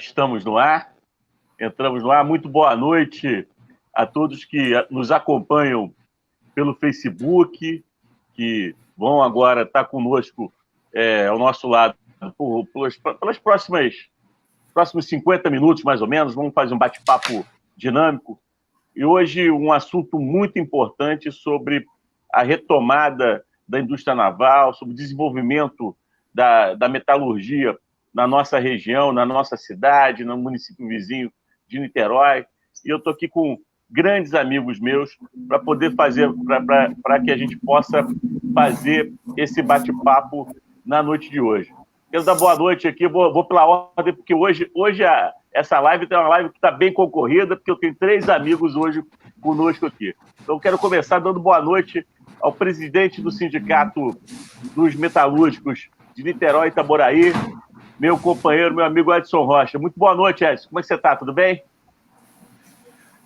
Estamos no ar, entramos no ar. Muito boa noite a todos que nos acompanham pelo Facebook, que vão agora estar conosco ao nosso lado pelos próximos 50 minutos, mais ou menos. Vamos fazer um bate-papo dinâmico. E hoje um assunto muito importante sobre a retomada da indústria naval, sobre o desenvolvimento da metalurgia na nossa região, na nossa cidade, no município vizinho de Niterói. E eu estou aqui com grandes amigos meus para poder fazer, para que a gente possa fazer esse bate-papo na noite de hoje. Quero dar boa noite aqui, vou pela ordem, porque hoje essa live tem uma live que está bem concorrida, porque eu tenho 3 amigos hoje conosco aqui. Então, quero começar dando boa noite ao presidente do Sindicato dos Metalúrgicos de Niterói e Itaboraí, meu companheiro, meu amigo Edson Rocha. Muito boa noite, Edson. Como é que você está? Tudo bem?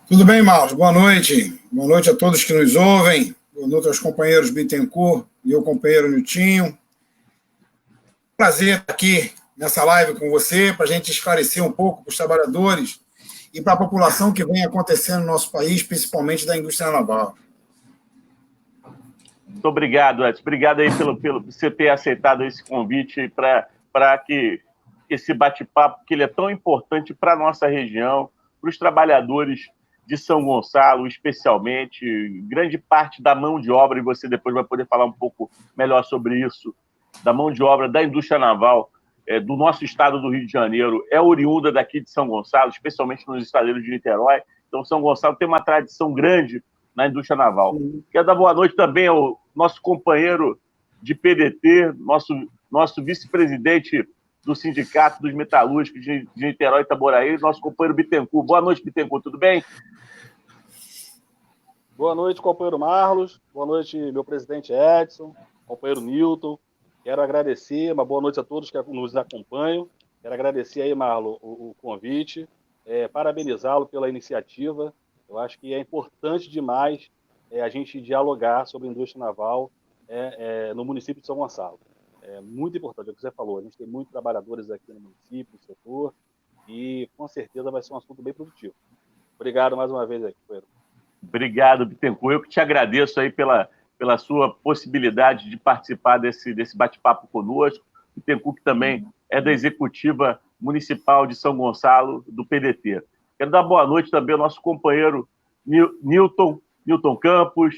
Tudo bem, Marlos. Boa noite. Boa noite a todos que nos ouvem. Boa noite aos companheiros Bittencourt e ao companheiro Niltinho. Prazer estar aqui nessa live com você, para a gente esclarecer um pouco para os trabalhadores e para a população que vem acontecendo no nosso país, principalmente da indústria naval. Muito obrigado, Edson. Obrigado aí pelo você ter aceitado esse convite para que esse bate-papo, que ele é tão importante para a nossa região, para os trabalhadores de São Gonçalo, especialmente, grande parte da mão de obra, e você depois vai poder falar um pouco melhor sobre isso, da mão de obra da indústria naval do nosso estado do Rio de Janeiro, é oriunda daqui de São Gonçalo, especialmente nos estaleiros de Niterói. Então, São Gonçalo tem uma tradição grande na indústria naval. Quero dar boa noite também ao nosso companheiro de PDT, nosso vice-presidente do Sindicato dos Metalúrgicos de Niterói e Itaboraí, nosso companheiro Bittencourt. Boa noite, Bittencourt, tudo bem? Boa noite, companheiro Marlos. Boa noite, meu presidente Edson, companheiro Nilton. Quero agradecer, uma boa noite a todos que nos acompanham. Quero agradecer aí, Marlos, o convite, parabenizá-lo pela iniciativa. Eu acho que é importante demais a gente dialogar sobre a indústria naval no município de São Gonçalo. É muito importante, é o que você falou, a gente tem muitos trabalhadores aqui no município, no setor, e com certeza vai ser um assunto bem produtivo. Obrigado mais uma vez aí, companheiro. Obrigado, Bittencourt. Eu que te agradeço aí pela sua possibilidade de participar desse bate-papo conosco. Bittencourt, que também é da Executiva Municipal de São Gonçalo, do PDT. Quero dar boa noite também ao nosso companheiro Nilton Campos,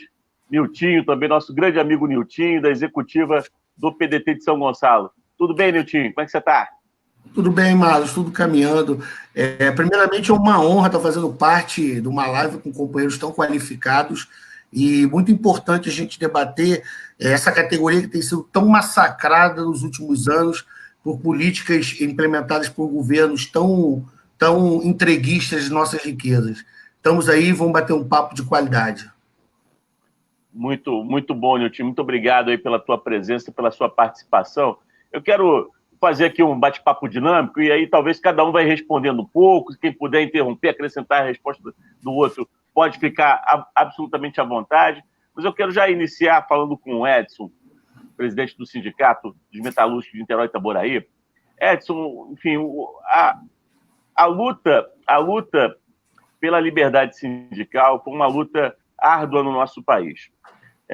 Niltinho, também nosso grande amigo Niltinho, da Executiva do PDT de São Gonçalo. Tudo bem, Niltinho? Como é que você está? Tudo bem, Marlos, tudo caminhando. Primeiramente, é uma honra estar fazendo parte de uma live com companheiros tão qualificados e muito importante a gente debater essa categoria que tem sido tão massacrada nos últimos anos por políticas implementadas por governos tão entreguistas de nossas riquezas. Estamos aí, vamos bater um papo de qualidade. Muito, muito bom, Nilton. Muito obrigado aí pela tua presença, pela sua participação. Eu quero fazer aqui um bate-papo dinâmico e aí talvez cada um vai respondendo um pouco. Quem puder interromper, acrescentar a resposta do outro, pode ficar absolutamente à vontade. Mas eu quero já iniciar falando com o Edson, presidente do Sindicato dos Metalúrgicos de Niterói e Itaboraí. Edson, enfim, a luta pela liberdade sindical foi uma luta árdua no nosso país.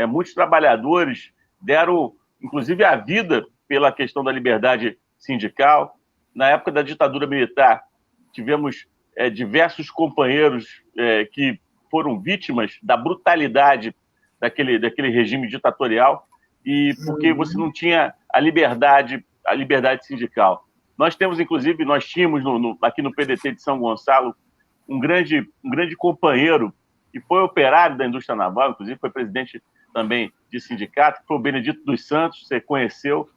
Muitos trabalhadores deram, inclusive, a vida pela questão da liberdade sindical. Na época da ditadura militar, tivemos diversos companheiros que foram vítimas da brutalidade daquele regime ditatorial, e porque você não tinha a liberdade sindical. Nós temos, inclusive, aqui no PDT de São Gonçalo, um grande companheiro que foi operário da indústria naval, inclusive foi presidente também de sindicato, que foi o Benedito dos Santos, você conheceu.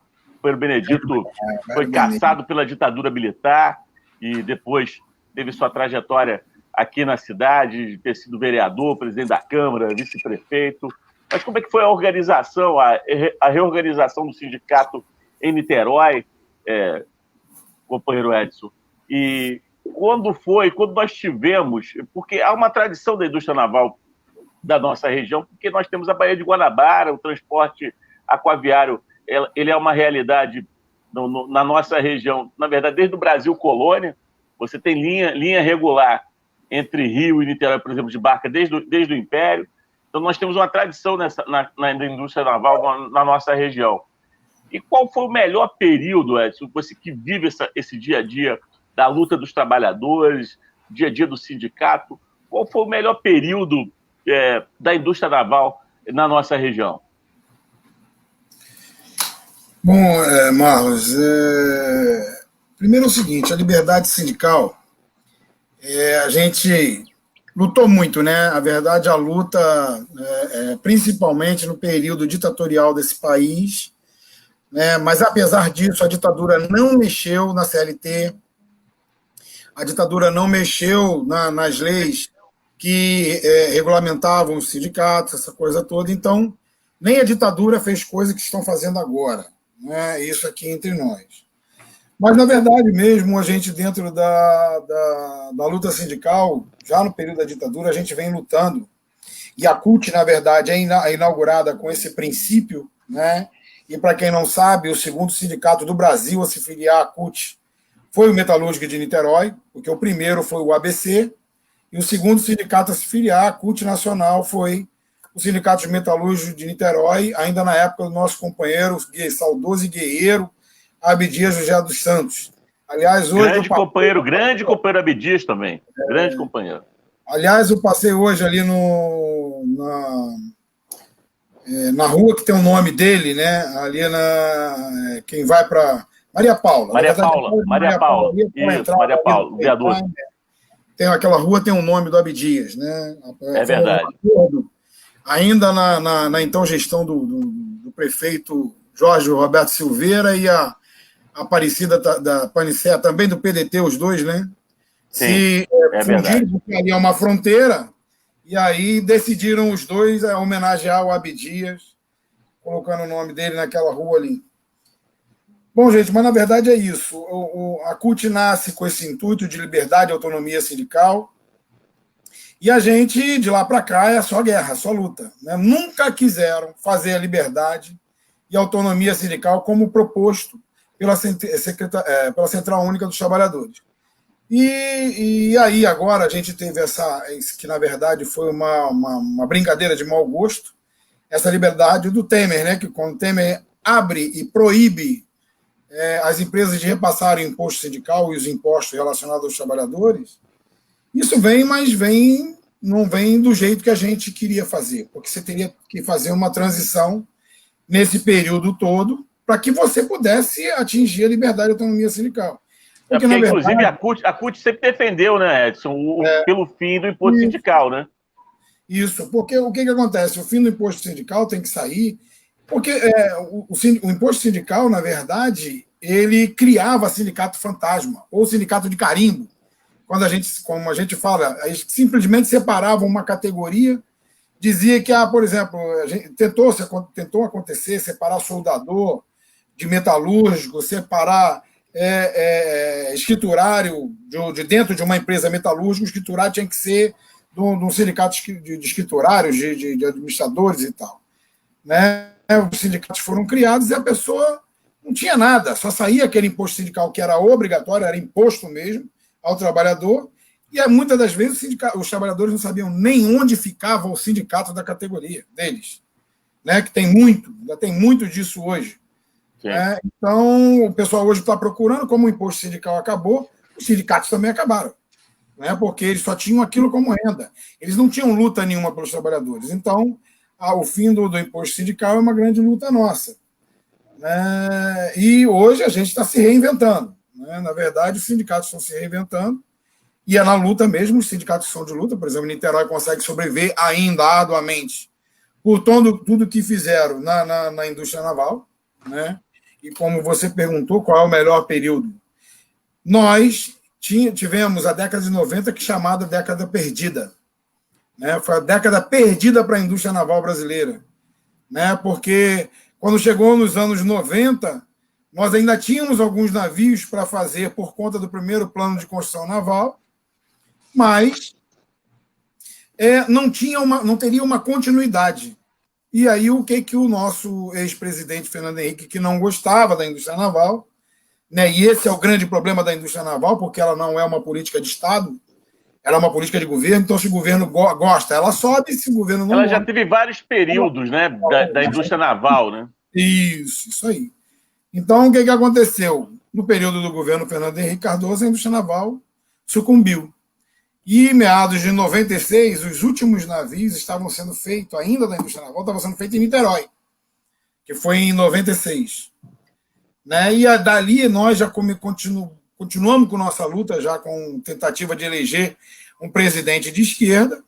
O Benedito foi caçado pela ditadura militar e depois teve sua trajetória aqui na cidade, de ter sido vereador, presidente da Câmara, vice-prefeito. Mas como é que foi a organização, a reorganização do sindicato em Niterói, companheiro Edson? E quando nós tivemos, porque há uma tradição da indústria naval da nossa região, porque nós temos a Baía de Guanabara, o transporte aquaviário, ele é uma realidade na nossa região, na verdade, desde o Brasil colônia, você tem linha regular entre Rio e Niterói, por exemplo, de barca desde o Império. Então, nós temos uma tradição na indústria naval na nossa região. E qual foi o melhor período, Edson, você que vive esse dia a dia da luta dos trabalhadores, dia a dia do sindicato, qual foi o melhor período da indústria naval na nossa região? Bom, Marlos, primeiro é o seguinte, a liberdade sindical, a gente lutou muito, né? A verdade, a luta, principalmente no período ditatorial desse país, né? Mas, apesar disso, a ditadura não mexeu na CLT, a ditadura não mexeu nas leis que regulamentavam os sindicatos, essa coisa toda. Então, nem a ditadura fez coisa que estão fazendo agora, né? Isso aqui entre nós. Mas, na verdade mesmo, a gente, dentro da luta sindical, já no período da ditadura, a gente vem lutando. E a CUT, na verdade, é inaugurada com esse princípio, né? E, para quem não sabe, o segundo sindicato do Brasil a se filiar à CUT foi o Metalúrgico de Niterói, porque o primeiro foi o ABC, e o segundo sindicato a se filiar à CUT Nacional foi o Sindicato de Metalúrgicos de Niterói, ainda na época do nosso companheiro, saudoso e guerreiro, Abdias José dos Santos. Aliás, hoje... Grande companheiro Abdias também. Grande companheiro. Aliás, eu passei hoje ali na rua que tem o nome dele, né? Ali quem vai para... Maria Paula. Maria Paula. Isso, Maria Paula, viaduto. Tem aquela rua, tem o nome do Abdias, né? É verdade. Ainda na então gestão do prefeito Jorge Roberto Silveira e a Aparecida da Panicé, também do PDT, os dois, né? Sim, fundiram, porque ali é uma fronteira, e aí decidiram os dois homenagear o Abdias, colocando o nome dele naquela rua ali. Bom, gente, mas na verdade é isso. A CUT nasce com esse intuito de liberdade e autonomia sindical, e a gente, de lá para cá, é só guerra, só luta, né? Nunca quiseram fazer a liberdade e autonomia sindical como proposto pela Central Única dos Trabalhadores. E aí, agora, a gente teve que na verdade foi uma brincadeira de mau gosto, essa liberdade do Temer, né? Que quando o Temer abre e proíbe as empresas de repassar o imposto sindical e os impostos relacionados aos trabalhadores, isso vem, mas não vem do jeito que a gente queria fazer, porque você teria que fazer uma transição nesse período todo para que você pudesse atingir a liberdade e a autonomia sindical. Porque na verdade, inclusive, a CUT sempre defendeu, né, Edson, pelo fim do imposto sindical, né? Isso, porque o que acontece? O fim do imposto sindical tem que sair, porque o imposto sindical, na verdade, ele criava sindicato fantasma, ou sindicato de carimbo. Como a gente fala, a gente simplesmente separava uma categoria, dizia que, por exemplo, tentou acontecer, separar soldador de metalúrgico, separar escriturário de dentro de uma empresa metalúrgica, o escriturário tinha que ser de um sindicato de escriturários, de administradores e tal, né? Os sindicatos foram criados e a pessoa não tinha nada, só saía aquele imposto sindical que era obrigatório, era imposto mesmo ao trabalhador, e muitas das vezes os trabalhadores não sabiam nem onde ficava o sindicato da categoria deles, né? Que ainda tem muito disso hoje. Então, o pessoal hoje está procurando, como o imposto sindical acabou, os sindicatos também acabaram, né? Porque eles só tinham aquilo como renda. Eles não tinham luta nenhuma pelos trabalhadores. Então, o fim do imposto sindical é uma grande luta nossa, né? E hoje a gente está se reinventando, né? Na verdade, os sindicatos estão se reinventando, e é na luta mesmo, os sindicatos são de luta. Por exemplo, Niterói consegue sobreviver ainda arduamente por tudo que fizeram na indústria naval, né? E como você perguntou, qual é o melhor período? Nós tivemos a década de 90, que é chamada década perdida, né? Foi a década perdida para a indústria naval brasileira, né? Porque quando chegou nos anos 90, nós ainda tínhamos alguns navios para fazer por conta do primeiro plano de construção naval, mas não teria uma continuidade. E aí o que o nosso ex-presidente Fernando Henrique, que não gostava da indústria naval, né? E esse é o grande problema da indústria naval, porque ela não é uma política de Estado, ela é uma política de governo, então se o governo gosta, ela sobe, se o governo não Ela gosta... já teve vários períodos, né, da indústria naval, né? Isso aí. Então, o que aconteceu? No período do governo Fernando Henrique Cardoso, a indústria naval sucumbiu. E em meados de 96, os últimos navios estavam sendo feitos, ainda da indústria naval, estavam sendo feitos em Niterói, que foi em 96. Né? E dali nós já continuamos com nossa luta, já com tentativa de eleger um presidente de esquerda.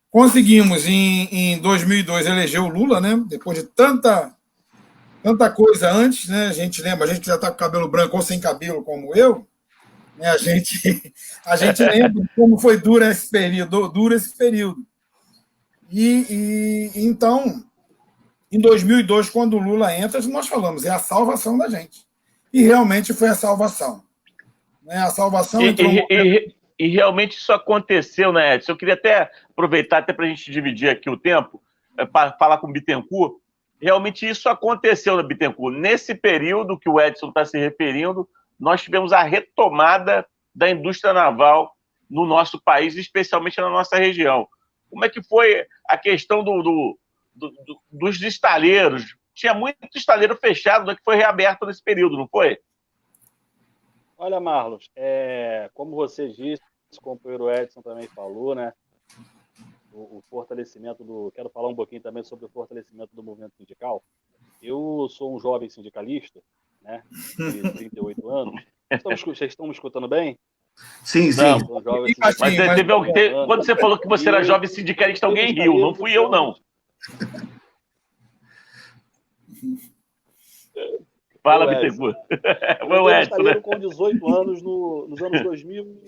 Conseguimos, em 2002, eleger o Lula, né? Depois de tanta coisa antes, né? A gente lembra, a gente que já está com cabelo branco ou sem cabelo, como eu, né? A gente lembra como foi duro esse período. E então, em 2002, quando o Lula entra, nós falamos, é a salvação da gente. E realmente foi a salvação. Né? A salvação entrou... E realmente isso aconteceu, né, Edson? Eu queria até aproveitar até para a gente dividir aqui o tempo, para falar com o Bittencourt. Realmente isso aconteceu na Bittencourt. Nesse período que o Edson está se referindo, nós tivemos a retomada da indústria naval no nosso país, especialmente na nossa região. Como é que foi a questão dos estaleiros? Tinha muito estaleiro fechado, né, que foi reaberto nesse período, não foi? Olha, Marlos, como você disse, o companheiro Edson também falou, né? O fortalecimento quero falar um pouquinho também sobre o fortalecimento do movimento sindical. Eu sou um jovem sindicalista, né? De 38 anos. Vocês estão me escutando bem? Sim, sim. Quando você falou que você era jovem sindicalista, alguém riu, não fui eu, não. Fala, Bittencourt. Foi o Edson, né? Com 18 anos nos anos 2000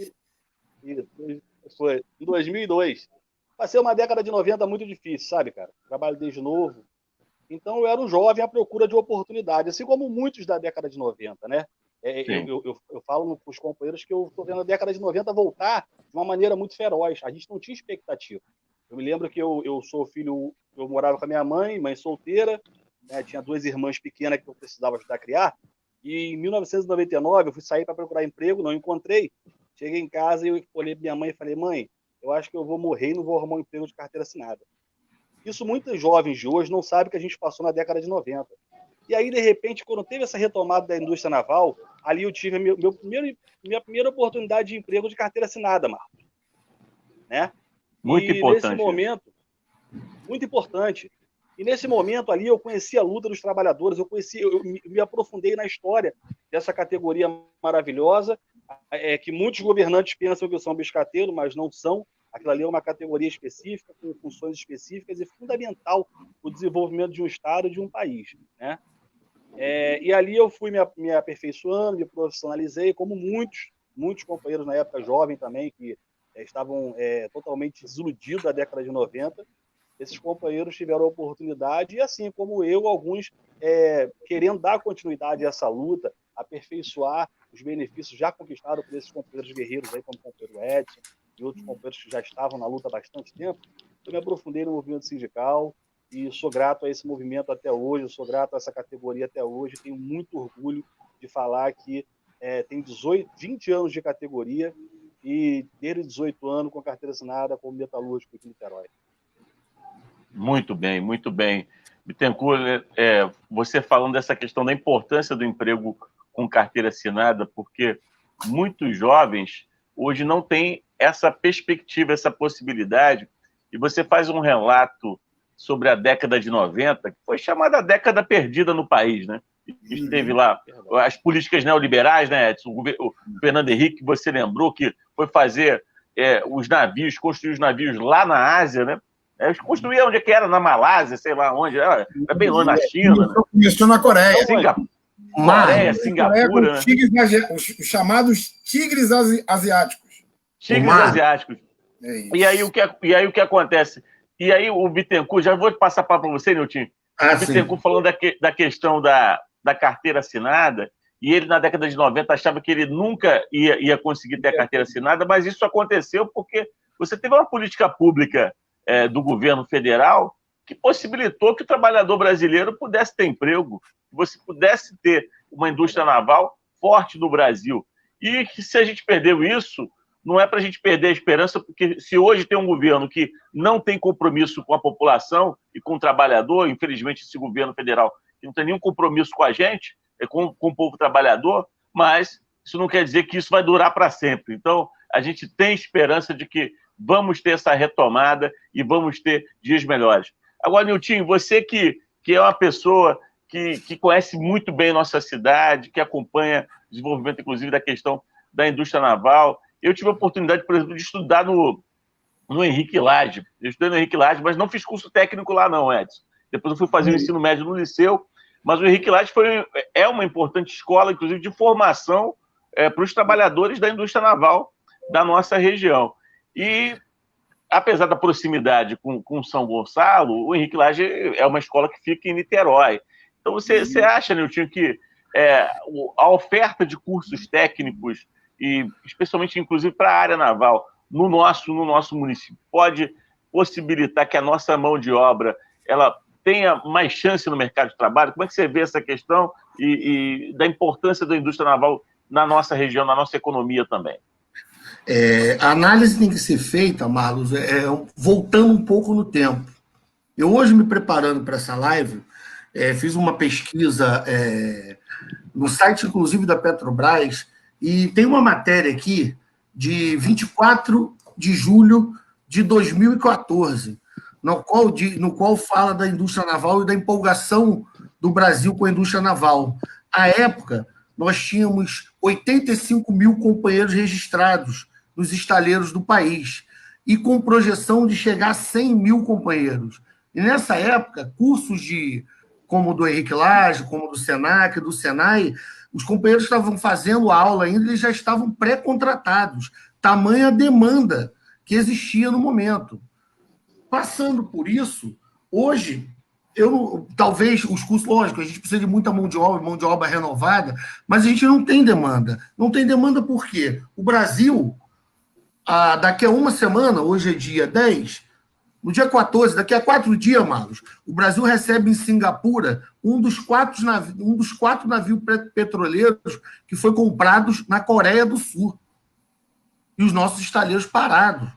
foi em 2002. Passei uma década de 90 muito difícil, sabe, cara? Trabalho desde novo. Então eu era um jovem à procura de oportunidade, assim como muitos da década de 90, né? Eu falo com os companheiros que eu estou vendo a década de 90 voltar de uma maneira muito feroz. A gente não tinha expectativa. Eu me lembro que eu sou filho, eu morava com a minha mãe solteira, né? Tinha 2 irmãs pequenas que eu precisava ajudar a criar. E em 1999 eu fui sair para procurar emprego, não encontrei. Cheguei em casa e eu olhei para minha mãe e falei, mãe, eu acho que eu vou morrer e não vou arrumar um emprego de carteira assinada. Isso muitos jovens de hoje não sabem que a gente passou na década de 90. E aí, de repente, quando teve essa retomada da indústria naval, ali eu tive minha primeira oportunidade de emprego de carteira assinada, Marcos. Né? Muito importante. Nesse momento, muito importante. E nesse momento ali eu conheci a luta dos trabalhadores, eu me aprofundei na história dessa categoria maravilhosa, que muitos governantes pensam que são biscateiros, mas não são. Aquilo ali é uma categoria específica, com funções específicas e fundamental para o desenvolvimento de um Estado e de um país. Né? E ali eu fui me aperfeiçoando, me profissionalizei, como muitos companheiros na época jovem também, que estavam totalmente desiludidos da década de 90. Esses companheiros tiveram a oportunidade, e assim como eu, alguns querendo dar continuidade a essa luta, aperfeiçoar os benefícios já conquistados por esses companheiros guerreiros, aí, como o companheiro Edson e outros companheiros que já estavam na luta há bastante tempo. Eu me aprofundei no movimento sindical e sou grato a esse movimento até hoje, sou grato a essa categoria até hoje, tenho muito orgulho de falar que tem 20 anos de categoria e desde 18 anos com carteira assinada como metalúrgico aqui em Niterói. Muito bem, muito bem. Bittencourt, você falando dessa questão da importância do emprego com carteira assinada, porque muitos jovens hoje não têm essa perspectiva, essa possibilidade, e você faz um relato sobre a década de 90, que foi chamada a década perdida no país, né? Esteve lá as políticas neoliberais, né, Edson? O Fernando Henrique, você lembrou que foi fazer os navios, construir os navios lá na Ásia, né? Eles construíam onde é que era, na Malásia, sei lá onde, era bem longe, na China. Né? Começou na Coreia. Singapura, né? Os chamados tigres asiáticos. Tigres asiáticos. E aí o que acontece? E aí o Bittencourt, já vou passar para você, Nilton. O Bittencourt falando da questão da carteira assinada, e ele na década de 90 achava que ele nunca ia conseguir ter a carteira assinada, mas isso aconteceu porque você teve uma política pública do governo federal que possibilitou que o trabalhador brasileiro pudesse ter emprego, que você pudesse ter uma indústria naval forte do Brasil. E que se a gente perdeu isso, não é para a gente perder a esperança, porque se hoje tem um governo que não tem compromisso com a população e com o trabalhador, infelizmente esse governo federal que não tem nenhum compromisso com a gente, com o povo trabalhador, mas isso não quer dizer que isso vai durar para sempre. Então, a gente tem esperança de que vamos ter essa retomada e vamos ter dias melhores. Agora, Niltinho, você que é uma pessoa que conhece muito bem nossa cidade, que acompanha o desenvolvimento, inclusive, da questão da indústria naval. Eu tive a oportunidade, por exemplo, de estudar no Henrique Lage. Eu estudei no Henrique Lage, mas não fiz curso técnico lá, não, Edson. Depois eu fui fazer o ensino médio no liceu, mas o Henrique Lage é uma importante escola, inclusive, de formação para os trabalhadores da indústria naval da nossa região. E, apesar da proximidade com São Gonçalo, o Henrique Lage é uma escola que fica em Niterói. Então, você acha, Niltinho, que a oferta de cursos técnicos, e especialmente, inclusive, para a área naval, no nosso município, pode possibilitar que a nossa mão de obra ela tenha mais chance no mercado de trabalho? Como é que você vê essa questão e da importância da indústria naval na nossa região, na nossa economia também? A análise tem que ser feita, Marlos, voltando um pouco no tempo. Eu hoje, me preparando para essa live, fiz uma pesquisa no site, inclusive, da Petrobras, e tem uma matéria aqui de 24 de julho de 2014, no qual fala da indústria naval e da empolgação do Brasil com a indústria naval. À época, nós tínhamos 85 mil companheiros registrados nos estaleiros do país, e com projeção de chegar a 100 mil companheiros. E nessa época, cursos como o do Henrique Lage, como o do Senac, do Senai, os companheiros estavam fazendo a aula ainda, eles já estavam pré-contratados, tamanha demanda que existia no momento. Passando por isso, hoje, talvez os custos, lógico, a gente precisa de muita mão de obra renovada, mas a gente não tem demanda. Não tem demanda por quê? O Brasil, daqui a uma semana, hoje é dia 10, no dia 14, daqui a 4 dias, Marlos, o Brasil recebe em Singapura um dos quatro navios petroleiros que foi comprados na Coreia do Sul. E os nossos estaleiros parados.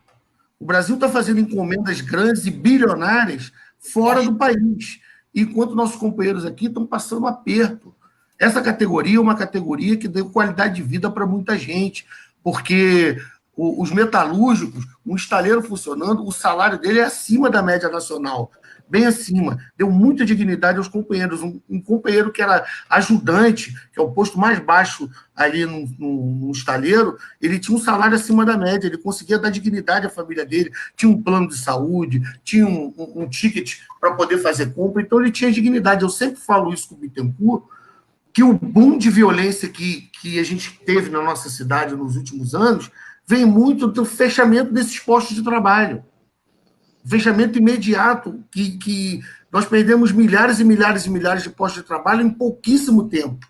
O Brasil está fazendo encomendas grandes e bilionárias fora do país, enquanto nossos companheiros aqui estão passando aperto. Essa categoria é uma categoria que deu qualidade de vida para muita gente, porque os metalúrgicos, um estaleiro funcionando, o salário dele é acima da média nacional, bem acima. Deu muita dignidade aos companheiros. Um companheiro que era ajudante, que é o posto mais baixo ali no estaleiro, ele tinha um salário acima da média, ele conseguia dar dignidade à família dele, tinha um plano de saúde, tinha um ticket para poder fazer compra, então ele tinha dignidade. Eu sempre falo isso com o Bittencourt, que o boom de violência que a gente teve na nossa cidade nos últimos anos vem muito do fechamento desses postos de trabalho. Fechamento imediato, que nós perdemos milhares e milhares e milhares de postos de trabalho em pouquíssimo tempo.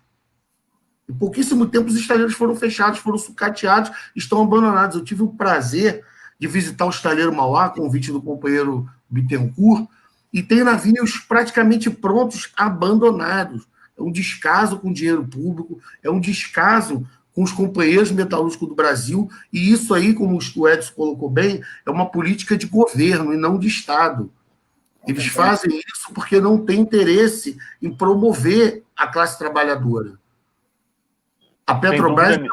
Em pouquíssimo tempo, os estaleiros foram fechados, foram sucateados, estão abandonados. Eu tive o prazer de visitar o estaleiro Mauá, convite do companheiro Bittencourt, e tem navios praticamente prontos, abandonados. É um descaso com o dinheiro público, é um descaso com os companheiros metalúrgicos do Brasil, e isso aí, como o Edson colocou bem, é uma política de governo e não de Estado. Eles fazem isso porque não têm interesse em promover a classe trabalhadora. A Petrobras ela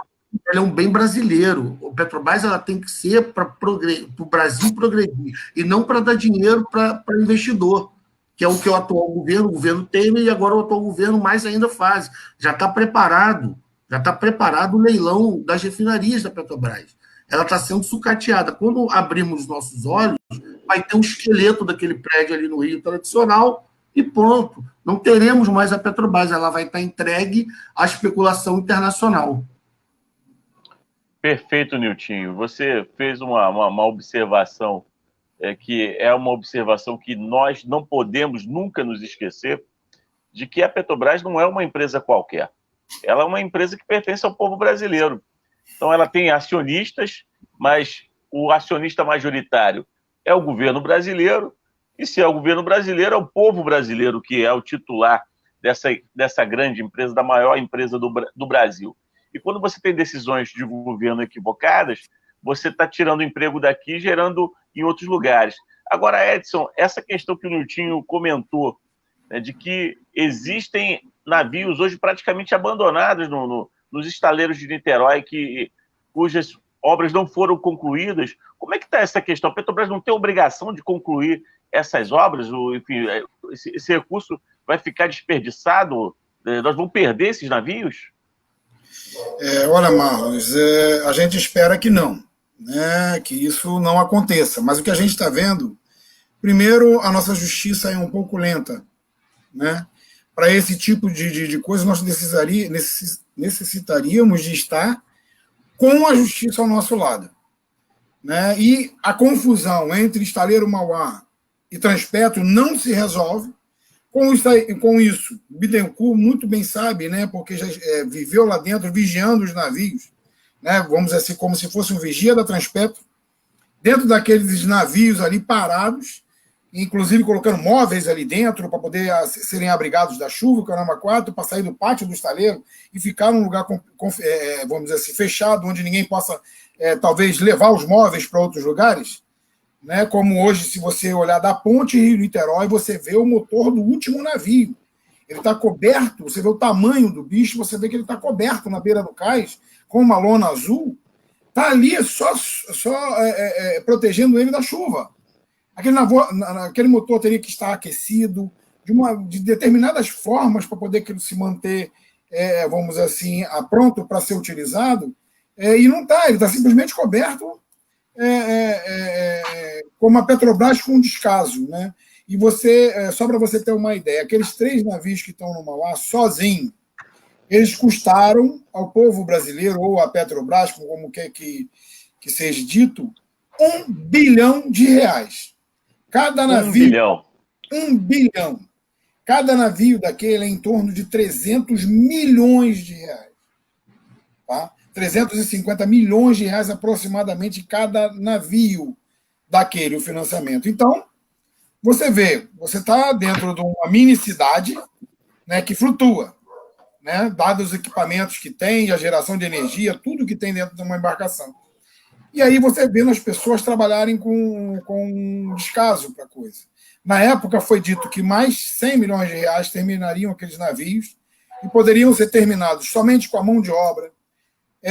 é um bem brasileiro. A Petrobras ela tem que ser para o Brasil progredir, e não para dar dinheiro para investidor, que é o que o atual governo, o governo Temer, e agora o atual governo mais ainda faz. Já está preparado o leilão das refinarias da Petrobras. Ela está sendo sucateada. Quando abrirmos os nossos olhos, vai ter um esqueleto daquele prédio ali no Rio tradicional e pronto. Não teremos mais a Petrobras, ela vai estar entregue à especulação internacional. Perfeito, Niltinho. Você fez uma observação que é uma observação que nós não podemos nunca nos esquecer, de que a Petrobras não é uma empresa qualquer. Ela é uma empresa que pertence ao povo brasileiro. Então, ela tem acionistas, mas o acionista majoritário é o governo brasileiro, e se é o governo brasileiro, é o povo brasileiro que é o titular dessa grande empresa, da maior empresa do Brasil. E quando você tem decisões de governo equivocadas, você está tirando o emprego daqui e gerando em outros lugares. Agora, Edson, essa questão que o Niltinho comentou, né, de que existem navios hoje praticamente abandonados nos estaleiros de Niterói, cujas obras não foram concluídas. Como é que está essa questão? A Petrobras não tem obrigação de concluir essas obras? Enfim, esse recurso vai ficar desperdiçado? Nós vamos perder esses navios? Olha, Marlos, a gente espera que não, né, que isso não aconteça. Mas o que a gente está vendo, primeiro, a nossa justiça é um pouco lenta, né? Para esse tipo de coisa, nós necessitaríamos de estar com a justiça ao nosso lado, né? E a confusão entre Estaleiro Mauá e Transpetro não se resolve. Com isso, Bittencourt muito bem sabe, né, porque já viveu lá dentro, vigiando os navios, né, vamos dizer assim, como se fosse um vigia da Transpetro, dentro daqueles navios ali parados, inclusive colocando móveis ali dentro para poder serem abrigados da chuva, o caramba 4, para sair do pátio do estaleiro e ficar num lugar, vamos dizer assim, fechado, onde ninguém possa, talvez, levar os móveis para outros lugares. Né, como hoje, se você olhar da ponte Rio-Niterói, você vê o motor do último navio. Ele está coberto, você vê o tamanho do bicho, você vê que ele está coberto na beira do cais, com uma lona azul, está ali só protegendo ele da chuva. Aquele motor teria que estar aquecido de determinadas formas para poder se manter, vamos dizer assim, pronto para ser utilizado, e não está, ele está simplesmente coberto, como a Petrobras com descaso, né? E só para você ter uma ideia, aqueles 3 navios que estão no Mauá, sozinhos, eles custaram ao povo brasileiro, ou à Petrobras, como quer que seja dito, R$1 bilhão. Cada navio... 1 bilhão. Cada navio daquele é em torno de 300 milhões de reais. Tá? 350 milhões de reais aproximadamente cada navio daquele, o financiamento. Então, você vê, você está dentro de uma mini cidade, né, que flutua, né, dados os equipamentos que tem, a geração de energia, tudo que tem dentro de uma embarcação. E aí você vê as pessoas trabalharem com descaso para a coisa. Na época foi dito que mais 100 milhões de reais terminariam aqueles navios e poderiam ser terminados somente com a mão de obra,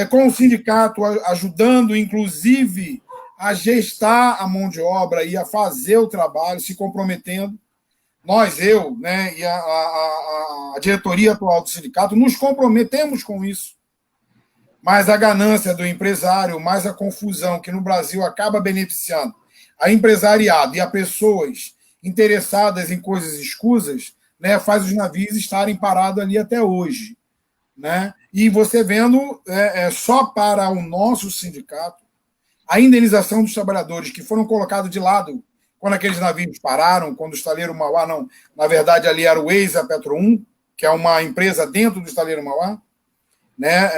com o sindicato ajudando, inclusive, a gestar a mão de obra e a fazer o trabalho, se comprometendo. Eu, né, e a diretoria atual do sindicato nos comprometemos com isso. Mas a ganância do empresário, mais a confusão que no Brasil acaba beneficiando a empresariado e a pessoas interessadas em coisas escusas, né, faz os navios estarem parados ali até hoje. Né? E você vendo, só para o nosso sindicato, a indenização dos trabalhadores que foram colocados de lado quando aqueles navios pararam, quando o estaleiro Mauá, não, na verdade ali era o ex-Petro 1, que é uma empresa dentro do estaleiro Mauá, né?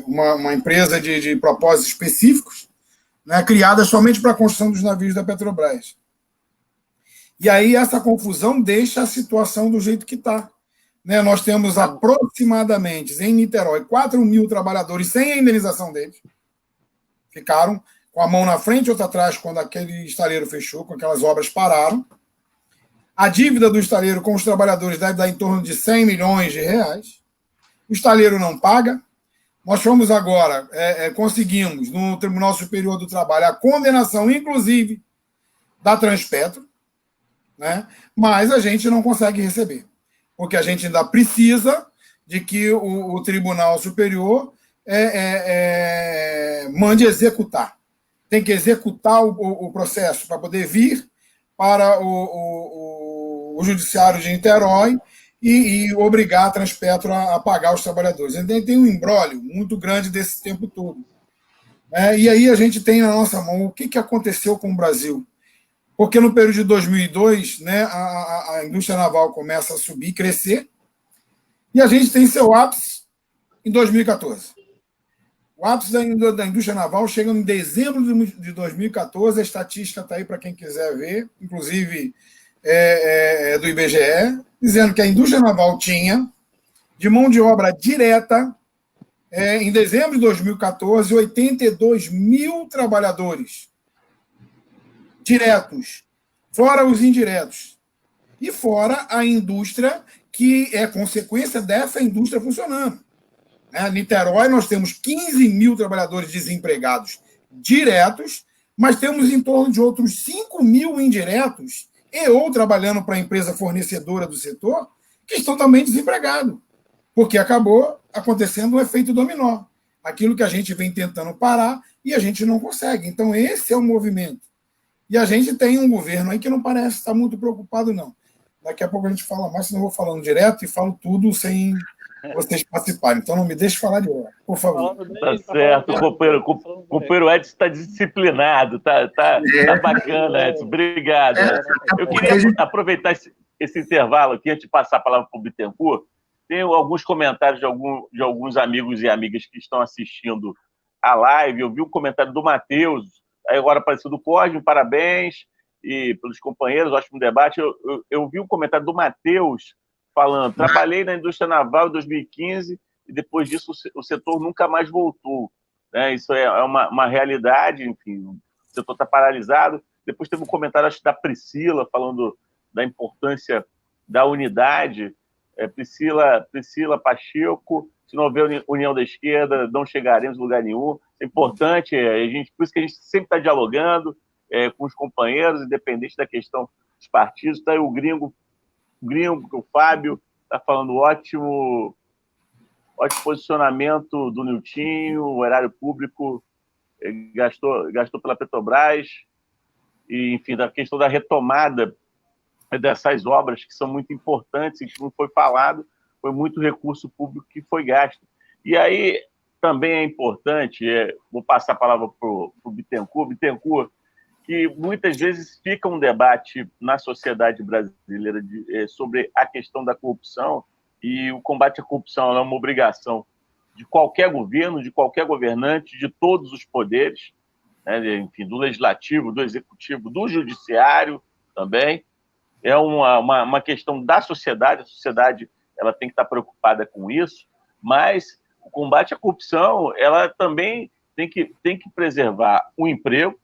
Uma empresa de propósitos específicos, né? Criada somente para a construção dos navios da Petrobras. E aí essa confusão deixa a situação do jeito que está. Né, nós temos aproximadamente, em Niterói, 4 mil trabalhadores sem a indenização deles. Ficaram com a mão na frente e outra atrás quando aquele estaleiro fechou, quando aquelas obras pararam. A dívida do estaleiro com os trabalhadores deve dar em torno de 100 milhões de reais. O estaleiro não paga. Nós fomos agora, conseguimos, no Tribunal Superior do Trabalho, a condenação, inclusive, da Transpetro, né, mas a gente não consegue receber. Porque a gente ainda precisa de que o Tribunal Superior mande executar. Tem que executar o processo para poder vir para o Judiciário de Niterói e obrigar a Transpetro a pagar os trabalhadores. Então, tem um imbróglio muito grande desse tempo todo. E aí a gente tem na nossa mão o que aconteceu com o Brasil. Porque no período de 2002, né, a indústria naval começa a subir, crescer, e a gente tem seu ápice em 2014. O ápice da indústria naval chega em dezembro de 2014, a estatística está aí para quem quiser ver, inclusive do IBGE, dizendo que a indústria naval tinha, de mão de obra direta, em dezembro de 2014, 82 mil trabalhadores diretos, fora os indiretos, e fora a indústria que é consequência dessa indústria funcionando. Niterói, nós temos 15 mil trabalhadores desempregados diretos, mas temos em torno de outros 5 mil indiretos ou trabalhando para a empresa fornecedora do setor, que estão também desempregados, porque acabou acontecendo um efeito dominó. Aquilo que a gente vem tentando parar e a gente não consegue. Então, esse é o movimento. E a gente tem um governo aí que não parece estar muito preocupado, não. Daqui a pouco a gente fala mais, senão eu vou falando direto e falo tudo sem vocês participarem. Então, não me deixe falar direto, por favor. Tá certo, companheiro Edson está disciplinado, tá bacana, Edson. Obrigado. Eu queria aproveitar esse intervalo aqui, antes de passar a palavra para o Bittencourt. Tenho alguns comentários de alguns amigos e amigas que estão assistindo a live. Eu vi um comentário do Matheus, aí agora apareceu do Cosme, parabéns, e pelos companheiros, ótimo debate. Eu vi um comentário do Matheus falando: trabalhei na indústria naval em 2015 e depois disso o setor nunca mais voltou. Isso é uma realidade, enfim, o setor está paralisado. Depois teve um comentário, acho, da Priscila, falando da importância da unidade. Priscila Pacheco: se não houver união da esquerda, não chegaremos a lugar nenhum. É importante, por isso que a gente sempre está dialogando com os companheiros, independente da questão dos partidos. Está aí o Gringo, o Fábio, está falando ótimo posicionamento do Niltinho, o erário público gastou pela Petrobras, e, enfim, da questão da retomada dessas obras que são muito importantes e que não foi falado, foi muito recurso público que foi gasto. E aí também é importante, vou passar a palavra para o Bittencourt, que muitas vezes fica um debate na sociedade brasileira sobre a questão da corrupção, e o combate à corrupção é uma obrigação de qualquer governo, de qualquer governante, de todos os poderes, enfim, do legislativo, do executivo, do judiciário também. É uma questão da sociedade, a sociedade ela tem que estar preocupada com isso, mas o combate à corrupção ela também tem que preservar o emprego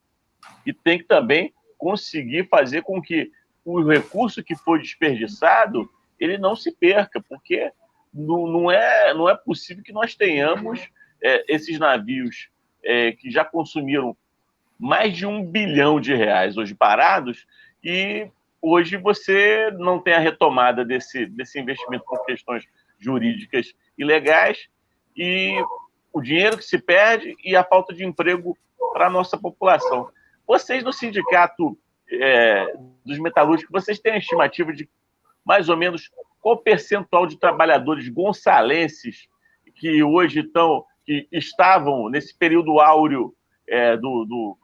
e tem que também conseguir fazer com que o recurso que foi desperdiçado ele não se perca, porque não é possível que nós tenhamos esses navios que já consumiram mais de R$1 bilhão hoje parados, e hoje você não tem a retomada desse investimento por questões jurídicas e legais, e o dinheiro que se perde e a falta de emprego para a nossa população. Vocês, no sindicato dos metalúrgicos, vocês têm a estimativa de mais ou menos qual percentual de trabalhadores gonçalenses que hoje estavam nesse período áureo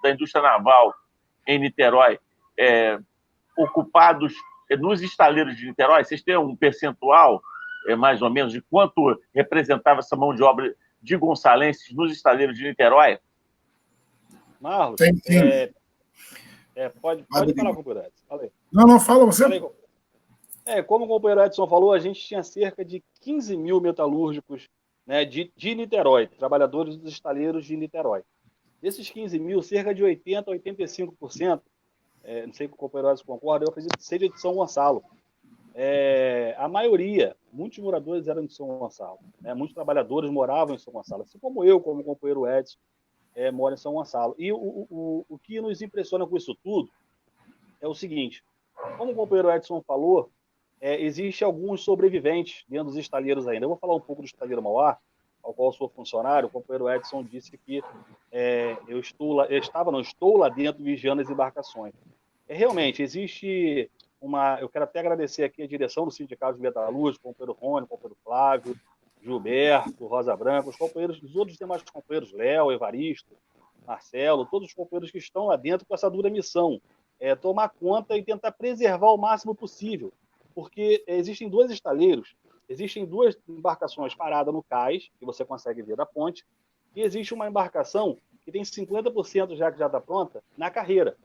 da indústria naval em Niterói, ocupados nos estaleiros de Niterói? Vocês têm um percentual, mais ou menos, de quanto representava essa mão de obra de gonçalenses nos estaleiros de Niterói? Marlos, Sim. Pode falar, companheiro Edson. Fala aí. Não, fala você. Como o companheiro Edson falou, a gente tinha cerca de 15 mil metalúrgicos, de Niterói, trabalhadores dos estaleiros de Niterói. Desses 15 mil, cerca de 80% a 85%, não sei se o companheiro Edson concorda, eu acredito que seja de São Gonçalo. A maioria, muitos moradores eram de São Gonçalo. Muitos trabalhadores moravam em São Gonçalo, assim como eu, como o companheiro Edson, mora em São Gonçalo. E o que nos impressiona com isso tudo é o seguinte: como o companheiro Edson falou, existe alguns sobreviventes dentro dos estaleiros ainda. Eu vou falar um pouco do estaleiro Mauá, ao qual eu sou funcionário. O companheiro Edson disse que eu estou lá dentro vigiando as embarcações. Realmente, existe eu quero até agradecer aqui a direção do Sindicato de Metalúrgicos, o companheiro Rony, o companheiro Flávio, Gilberto, Rosa Branca, os outros demais companheiros, Léo, Evaristo, Marcelo, todos os companheiros que estão lá dentro com essa dura missão, tomar conta e tentar preservar o máximo possível, porque existem dois estaleiros, existem duas embarcações paradas no cais, que você consegue ver da ponte, e existe uma embarcação que tem 50% já que já está pronta na carreira,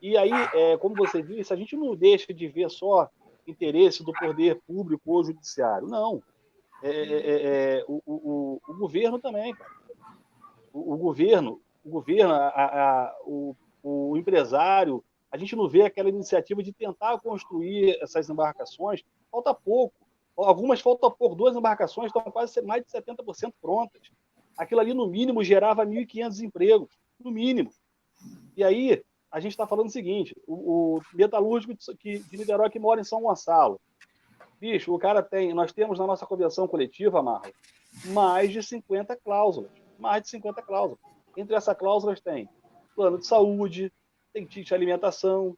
E aí, como você disse, a gente não deixa de ver só interesse do poder público ou judiciário, não. o governo também, cara. O governo, o empresário, a gente não vê aquela iniciativa de tentar construir essas embarcações. Falta pouco. Algumas faltam pouco. 2 embarcações estão quase mais de 70% prontas. Aquilo ali, no mínimo, gerava 1.500 empregos. No mínimo. E aí, a gente está falando o seguinte, o metalúrgico de Niterói que mora em São Gonçalo, bicho, o cara nós temos na nossa convenção coletiva, Marlon, mais de 50 cláusulas. Mais de 50 cláusulas. Entre essas cláusulas tem plano de saúde, tem ticket de alimentação,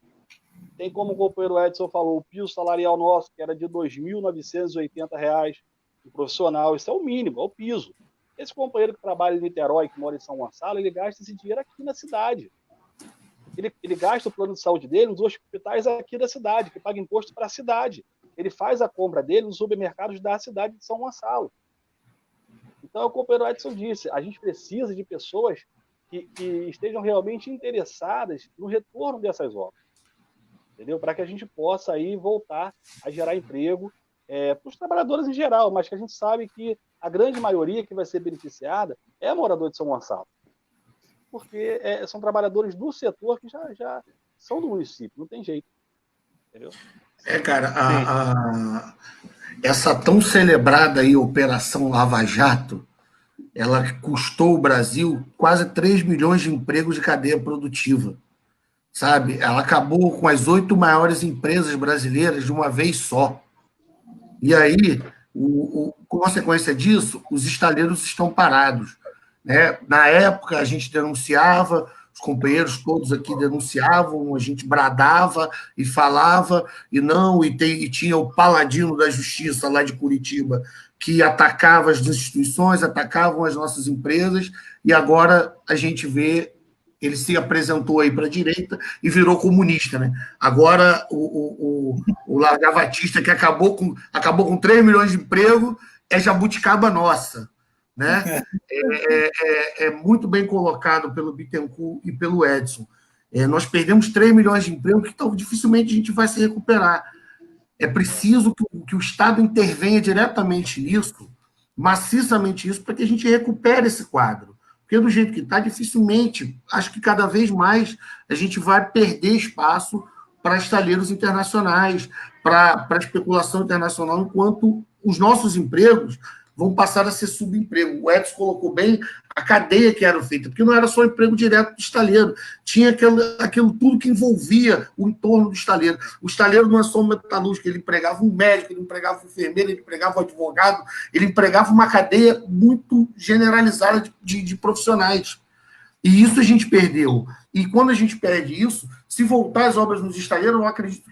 tem, como o companheiro Edson falou, o piso salarial nosso, que era de R$ 2.980 de profissional. Isso é o mínimo, é o piso. Esse companheiro que trabalha em Niterói, que mora em São Gonçalo, ele gasta esse dinheiro aqui na cidade. Ele gasta o plano de saúde dele nos hospitais aqui da cidade, que paga imposto para a cidade. Ele faz a compra dele nos supermercados da cidade de São Gonçalo. Então, o companheiro Edson disse, a gente precisa de pessoas que estejam realmente interessadas no retorno dessas obras, entendeu? Para que a gente possa aí voltar a gerar emprego para os trabalhadores em geral, mas que a gente sabe que a grande maioria que vai ser beneficiada é morador de São Gonçalo, porque são trabalhadores do setor que já são do município, não tem jeito, entendeu? Cara, essa tão celebrada aí Operação Lava Jato, ela custou ao Brasil quase 3 milhões de empregos de cadeia produtiva, sabe? Ela acabou com as 8 maiores empresas brasileiras de uma vez só. E aí, com consequência disso, os estaleiros estão parados, né? Na época, a gente denunciava, os companheiros todos aqui denunciavam, a gente bradava e falava, e tinha o paladino da justiça lá de Curitiba, que atacava as instituições, atacavam as nossas empresas, e agora a gente vê, ele se apresentou aí para a direita e virou comunista, né? Agora o lavagatista que acabou com 3 milhões de empregos é jabuticaba nossa, né? É muito bem colocado pelo Bittencourt e pelo Edson. Nós perdemos 3 milhões de empregos que dificilmente a gente vai se recuperar. É preciso que o Estado intervenha diretamente nisso, maciçamente isso, para que a gente recupere esse quadro. Porque do jeito que está, dificilmente, acho que cada vez mais a gente vai perder espaço para estaleiros internacionais, para especulação internacional, enquanto os nossos empregos vão passar a ser subemprego. O Edson colocou bem a cadeia que era feita, porque não era só emprego direto do estaleiro, tinha aquilo tudo que envolvia o entorno do estaleiro. O estaleiro não é só um metalúrgico, ele empregava um médico, ele empregava um enfermeiro, ele empregava um advogado, ele empregava uma cadeia muito generalizada de profissionais. E isso a gente perdeu. E quando a gente perde isso, se voltar as obras nos estaleiros, eu acredito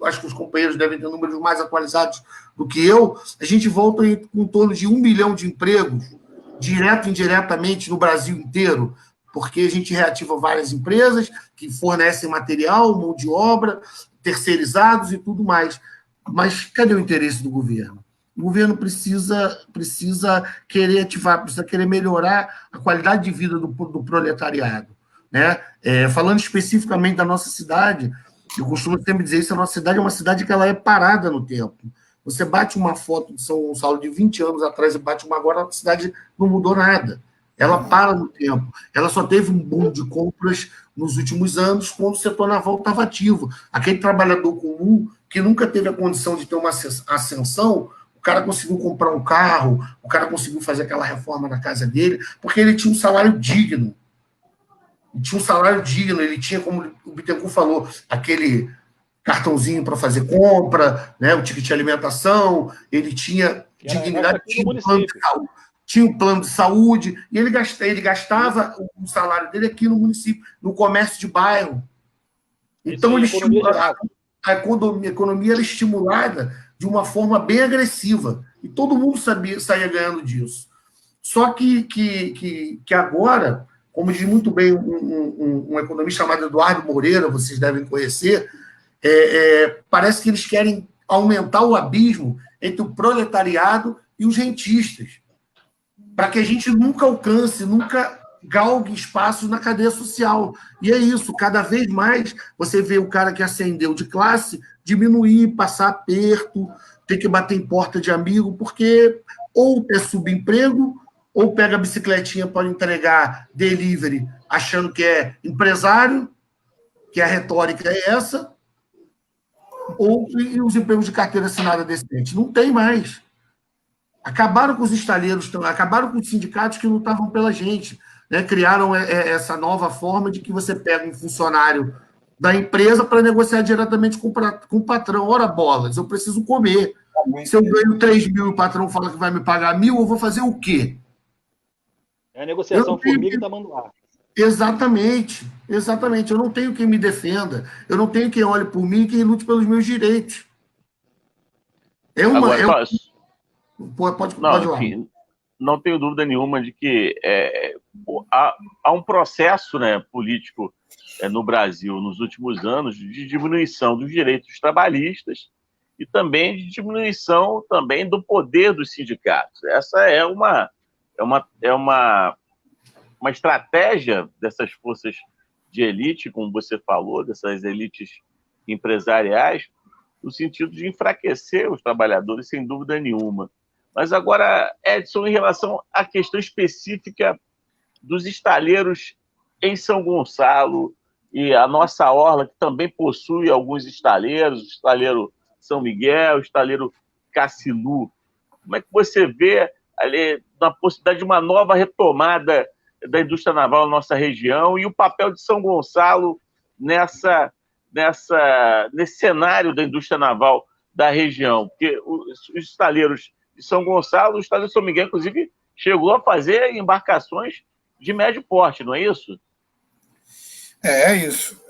acho que os companheiros devem ter números mais atualizados do que eu, a gente volta com em torno de 1 milhão de empregos, direto e indiretamente no Brasil inteiro, porque a gente reativa várias empresas que fornecem material, mão de obra, terceirizados e tudo mais. Mas cadê o interesse do governo? O governo precisa querer ativar, precisa querer melhorar a qualidade de vida do proletariado, né? Falando especificamente da nossa cidade, eu costumo sempre dizer isso, a nossa cidade é uma cidade que ela é parada no tempo. Você bate uma foto de São Gonçalo de 20 anos atrás e bate uma agora, a cidade não mudou nada. Ela para no tempo. Ela só teve um boom de compras nos últimos anos quando o setor naval estava ativo. Aquele trabalhador comum que nunca teve a condição de ter uma ascensão, o cara conseguiu comprar um carro, o cara conseguiu fazer aquela reforma na casa dele, porque ele tinha um salário digno. Ele tinha, como o Bittencourt falou, aquele cartãozinho para fazer compra, né, o ticket de alimentação, ele tinha dignidade, tinha um plano de saúde, e ele gastava o salário dele aqui no município, no comércio de bairro. Então, a economia era estimulada de uma forma bem agressiva, e todo mundo saía ganhando disso. Só que agora, como diz muito bem um economista chamado Eduardo Moreira, vocês devem conhecer, parece que eles querem aumentar o abismo entre o proletariado e os rentistas, para que a gente nunca alcance, nunca galgue espaços na cadeia social. E é isso, cada vez mais você vê o cara que ascendeu de classe diminuir, passar aperto, ter que bater em porta de amigo, porque ou é subemprego, ou pega a bicicletinha para entregar delivery, achando que é empresário, que a retórica é essa, ou e os empregos de carteira assinada decente. Não tem mais. Acabaram com os estaleiros, acabaram com os sindicatos que lutavam pela gente, né? Criaram essa nova forma de que você pega um funcionário da empresa para negociar diretamente com o patrão. Ora, bolas, eu preciso comer. Se eu ganho 3 mil e o patrão fala que vai me pagar 1.000, eu vou fazer o quê? É a negociação formiga e tamanduá. Exatamente. Eu não tenho quem me defenda, eu não tenho quem olhe por mim e quem lute pelos meus direitos. Pode enfim, não tenho dúvida nenhuma de que há um processo, né, político no Brasil nos últimos anos de diminuição dos direitos trabalhistas e também de diminuição também do poder dos sindicatos. Essa é uma estratégia dessas forças de elite, como você falou, dessas elites empresariais, no sentido de enfraquecer os trabalhadores, sem dúvida nenhuma. Mas agora, Edson, em relação à questão específica dos estaleiros em São Gonçalo e a nossa orla, que também possui alguns estaleiros, o estaleiro São Miguel, o estaleiro Cassilu. Como é que você vê ali na possibilidade de uma nova retomada da indústria naval na nossa região e o papel de São Gonçalo nesse cenário da indústria naval da região? Porque os estaleiros de São Gonçalo, o estaleiro São Miguel, inclusive, chegou a fazer embarcações de médio porte, não é isso? É isso.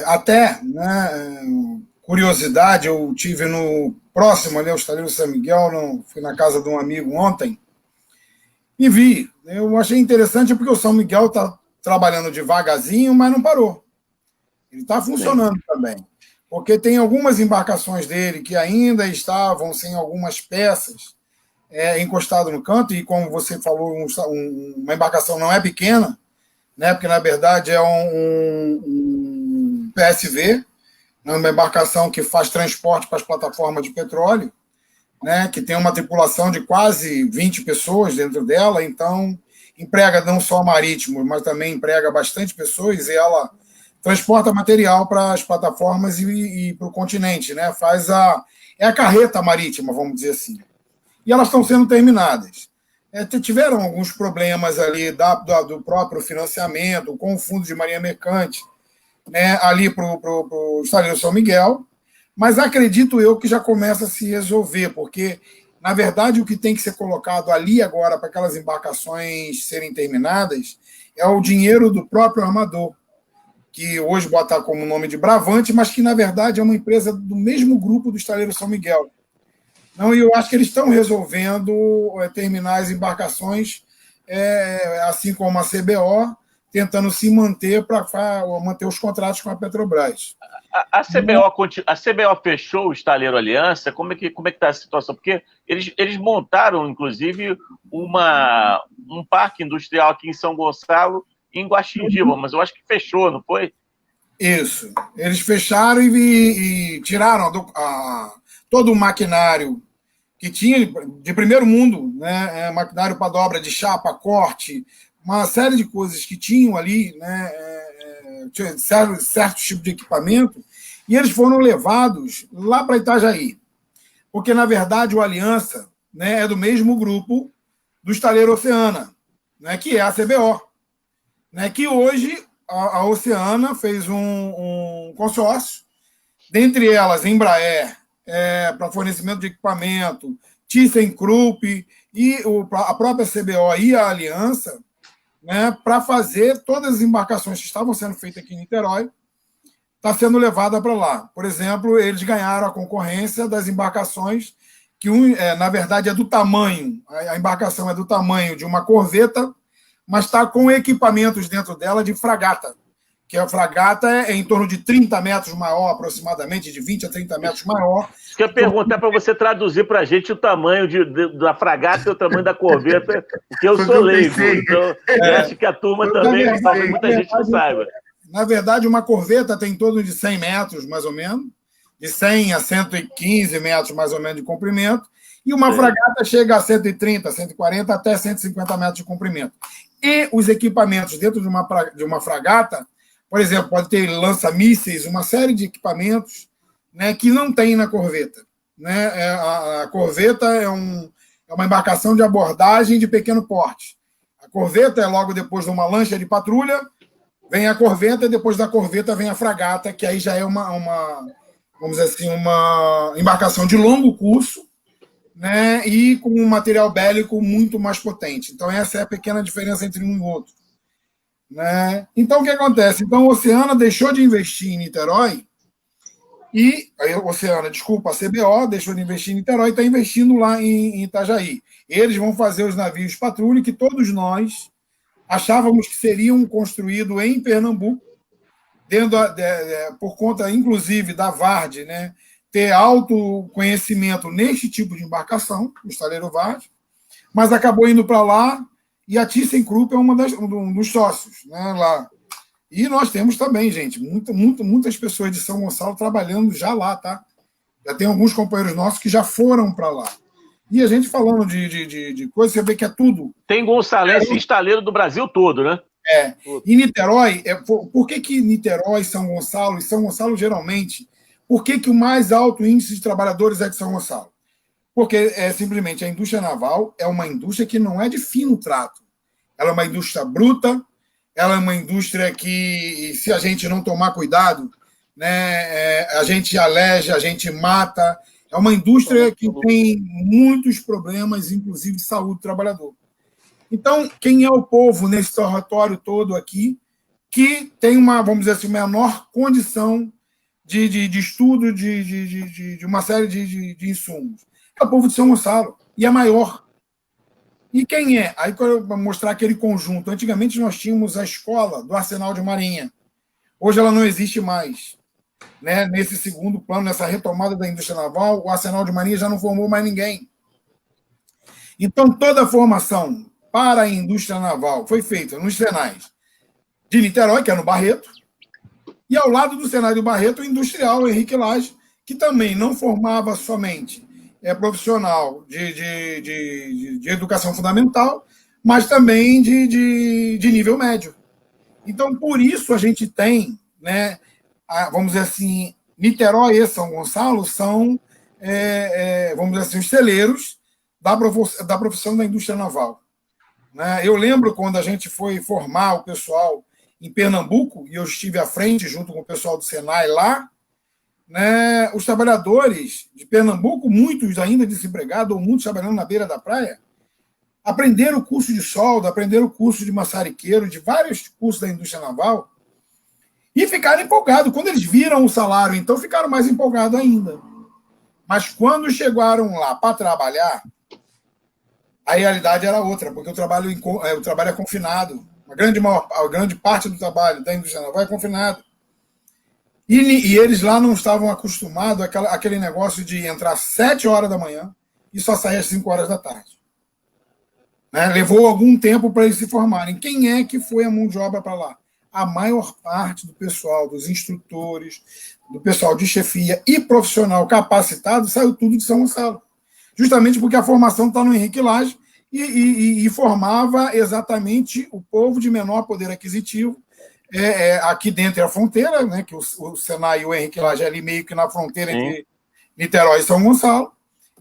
Até, né, curiosidade, eu tive no próximo ali, o estaleiro São Miguel, fui na casa de um amigo ontem, e vi. Eu achei interessante porque o São Miguel está trabalhando devagarzinho, mas não parou. Ele está funcionando também. Porque tem algumas embarcações dele que ainda estavam sem algumas peças encostado no canto, e como você falou, uma embarcação não é pequena, né, porque na verdade é um PSV, né, uma embarcação que faz transporte para as plataformas de petróleo, né, que tem uma tripulação de quase 20 pessoas dentro dela, então emprega não só marítimo, mas também emprega bastante pessoas, e ela transporta material para as plataformas e para o continente, né? É a carreta marítima, vamos dizer assim. E elas estão sendo terminadas. Tiveram alguns problemas ali do próprio financiamento, com o Fundo de Marinha Mercante, né, ali para o estaleiro São Miguel, mas acredito eu que já começa a se resolver, porque, na verdade, o que tem que ser colocado ali agora para aquelas embarcações serem terminadas é o dinheiro do próprio armador, que hoje bota como nome de Bravante, mas que, na verdade, é uma empresa do mesmo grupo do estaleiro São Miguel. Então, eu acho que eles estão resolvendo terminar as embarcações, assim como a CBO, tentando se manter para manter os contratos com a Petrobras. A CBO fechou o estaleiro Aliança? Como é que está a situação? Porque eles montaram, inclusive, um parque industrial aqui em São Gonçalo, em Guaxindiba, mas eu acho que fechou, não foi? Isso. Eles fecharam e tiraram todo o maquinário que tinha de primeiro mundo, né? Maquinário para dobra de chapa, corte, uma série de coisas que tinham ali, né? Certo tipo de equipamento, e eles foram levados lá para Itajaí. Porque, na verdade, o Aliança, né, é do mesmo grupo do estaleiro Oceana, né, que é a CBO. Né, que hoje a Oceana fez um consórcio, dentre elas Embraer, para fornecimento de equipamento, ThyssenKrupp e a própria CBO e a Aliança, né, para fazer todas as embarcações que estavam sendo feitas aqui em Niterói, está sendo levada para lá. Por exemplo, eles ganharam a concorrência das embarcações que, na verdade, é do tamanho, a embarcação é do tamanho de uma corveta, mas está com equipamentos dentro dela de fragata, que a fragata é em torno de 30 metros maior, aproximadamente, de 20 a 30 metros maior. Eu ia perguntar para você traduzir para a gente o tamanho da fragata e o tamanho da corveta, porque eu sou leigo, então acho que a turma também, talvez muita gente não saiba. Na verdade, uma corveta tem em torno de 100 metros, mais ou menos, de 100 a 115 metros, mais ou menos, de comprimento, e uma fragata chega a 130, 140, até 150 metros de comprimento. E os equipamentos dentro de uma fragata, por exemplo, pode ter lança-mísseis, uma série de equipamentos, né, que não tem na corveta. Né? A corveta é uma embarcação de abordagem de pequeno porte. A corveta é logo depois de uma lancha de patrulha, vem a corveta, e depois da corveta vem a fragata, que aí já é vamos dizer assim, uma embarcação de longo curso, né, e com um material bélico muito mais potente. Então, essa é a pequena diferença entre um e outro. Né? Então, o que acontece? Então, a Oceana deixou de investir em Niterói, a CBO deixou de investir em Niterói e está investindo lá em Itajaí. Eles vão fazer os navios patrulha que todos nós achávamos que seriam construídos em Pernambuco, por conta, inclusive, da VARD, né, ter alto conhecimento neste tipo de embarcação, o estaleiro VARD, mas acabou indo para lá, e a ThyssenKrupp é um dos sócios, né, lá. E nós temos também, gente, muitas pessoas de São Gonçalo trabalhando já lá, tá? Já tem alguns companheiros nossos que já foram para lá. E a gente falando de coisa, você vê que é tudo. Tem gonçalense estaleiro do Brasil todo, né? E Niterói, por que Niterói, São Gonçalo geralmente, por que o mais alto índice de trabalhadores é de São Gonçalo? Porque simplesmente a indústria naval é uma indústria que não é de fino trato. Ela é uma indústria bruta, ela é uma indústria que, se a gente não tomar cuidado, né, a gente aleja, a gente mata. É uma indústria que tem muitos problemas, inclusive de saúde do trabalhador. Então, quem é o povo nesse território todo aqui que tem vamos dizer assim, menor condição de estudo de uma série de insumos? É o povo de São Gonçalo, e é maior. E quem é? Aí, eu vou mostrar aquele conjunto. Antigamente, nós tínhamos a escola do Arsenal de Marinha. Hoje ela não existe mais. Né? Nesse segundo plano, nessa retomada da indústria naval, o Arsenal de Marinha já não formou mais ninguém. Então, toda a formação para a indústria naval foi feita nos Senais de Niterói, que é no Barreto, e ao lado do Senai do Barreto, o industrial Henrique Lage, que também não formava somente profissional de educação fundamental, mas também de nível médio. Então, por isso a gente tem, né, vamos dizer assim, Niterói e São Gonçalo são, vamos dizer assim, os celeiros da profissão da indústria naval. Né? Eu lembro quando a gente foi formar o pessoal em Pernambuco, e eu estive à frente junto com o pessoal do Senai lá, né, os trabalhadores de Pernambuco, muitos ainda desempregados, ou muitos trabalhando na beira da praia, aprenderam o curso de solda, aprenderam o curso de maçariqueiro, de vários cursos da indústria naval, e ficaram empolgados. Quando eles viram o salário, então, ficaram mais empolgados ainda. Mas quando chegaram lá para trabalhar, a realidade era outra, porque o trabalho é confinado. A grande parte do trabalho da indústria naval é confinado. E eles lá não estavam acostumados àquele negócio de entrar às 7 horas da manhã e só sair às 5 horas da tarde. Né? Levou algum tempo para eles se formarem. Quem é que foi a mão de obra para lá? A maior parte do pessoal, dos instrutores, do pessoal de chefia e profissional capacitado, saiu tudo de São Gonçalo. Justamente porque a formação está no Henrique Lage e formava exatamente o povo de menor poder aquisitivo, aqui dentro da fronteira, né, que o Senai e o Henrique Lage é ali meio que na fronteira entre Niterói e São Gonçalo,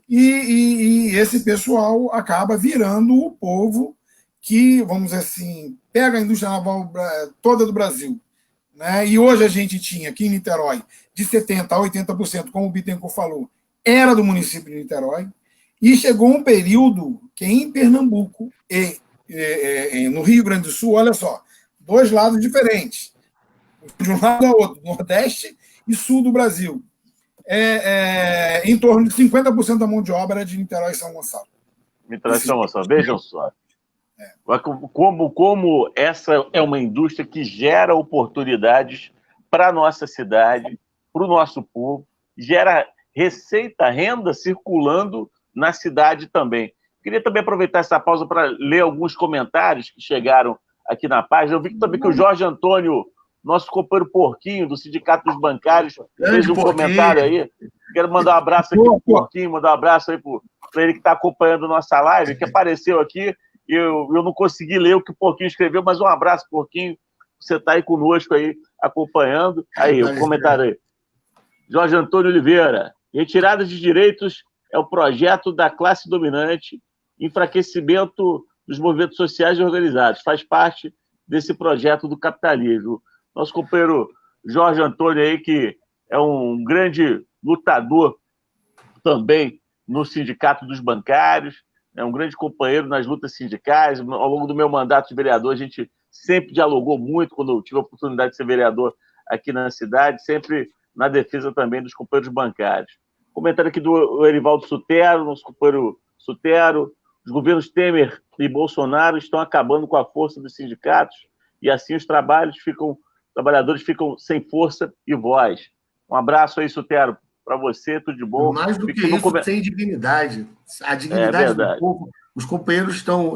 e esse pessoal acaba virando o povo que, vamos dizer assim, pega a indústria naval toda do Brasil. Né? E hoje a gente tinha aqui em Niterói, de 70% a 80%, como o Bittencourt falou, era do município de Niterói, e chegou um período que em Pernambuco e no Rio Grande do Sul, olha só, dois lados diferentes, de um lado ao outro, Nordeste e Sul do Brasil. Em torno de 50% da mão de obra era de Niterói e São Gonçalo. Niterói e São Gonçalo, vejam só. Como essa é uma indústria que gera oportunidades para a nossa cidade, para o nosso povo, gera receita, renda circulando na cidade também. Queria também aproveitar essa pausa para ler alguns comentários que chegaram aqui na página. Eu vi também que o Jorge Antônio Nosso companheiro Porquinho, do Sindicato dos Bancários, Grande fez um Porquinho. comentário aí. Quero mandar um abraço aqui pro Porquinho, mandar um abraço aí para ele que está acompanhando a nossa live, que apareceu aqui. Eu não consegui ler o que o Porquinho escreveu, mas um abraço, Porquinho. Você está aí conosco aí, acompanhando. Aí, o comentário aí. Jorge Antônio Oliveira. Retirada de direitos é o projeto da classe dominante, enfraquecimento dos movimentos sociais e organizados. Faz parte desse projeto do capitalismo. Nosso companheiro Jorge Antônio aí, que é um grande lutador também no Sindicato dos Bancários, é um grande companheiro nas lutas sindicais. Ao longo do meu mandato de vereador, a gente sempre dialogou muito quando eu tive a oportunidade de ser vereador aqui na cidade, sempre na defesa também dos companheiros bancários. Comentário aqui do Erivaldo Sutero, nosso companheiro Sutero. Os governos Temer e Bolsonaro estão acabando com a força dos sindicatos e assim os trabalhadores ficam sem força e voz. Um abraço aí, Sutero, para você, tudo de bom. Mais do que isso, sem dignidade. A dignidade do povo. Os companheiros estão...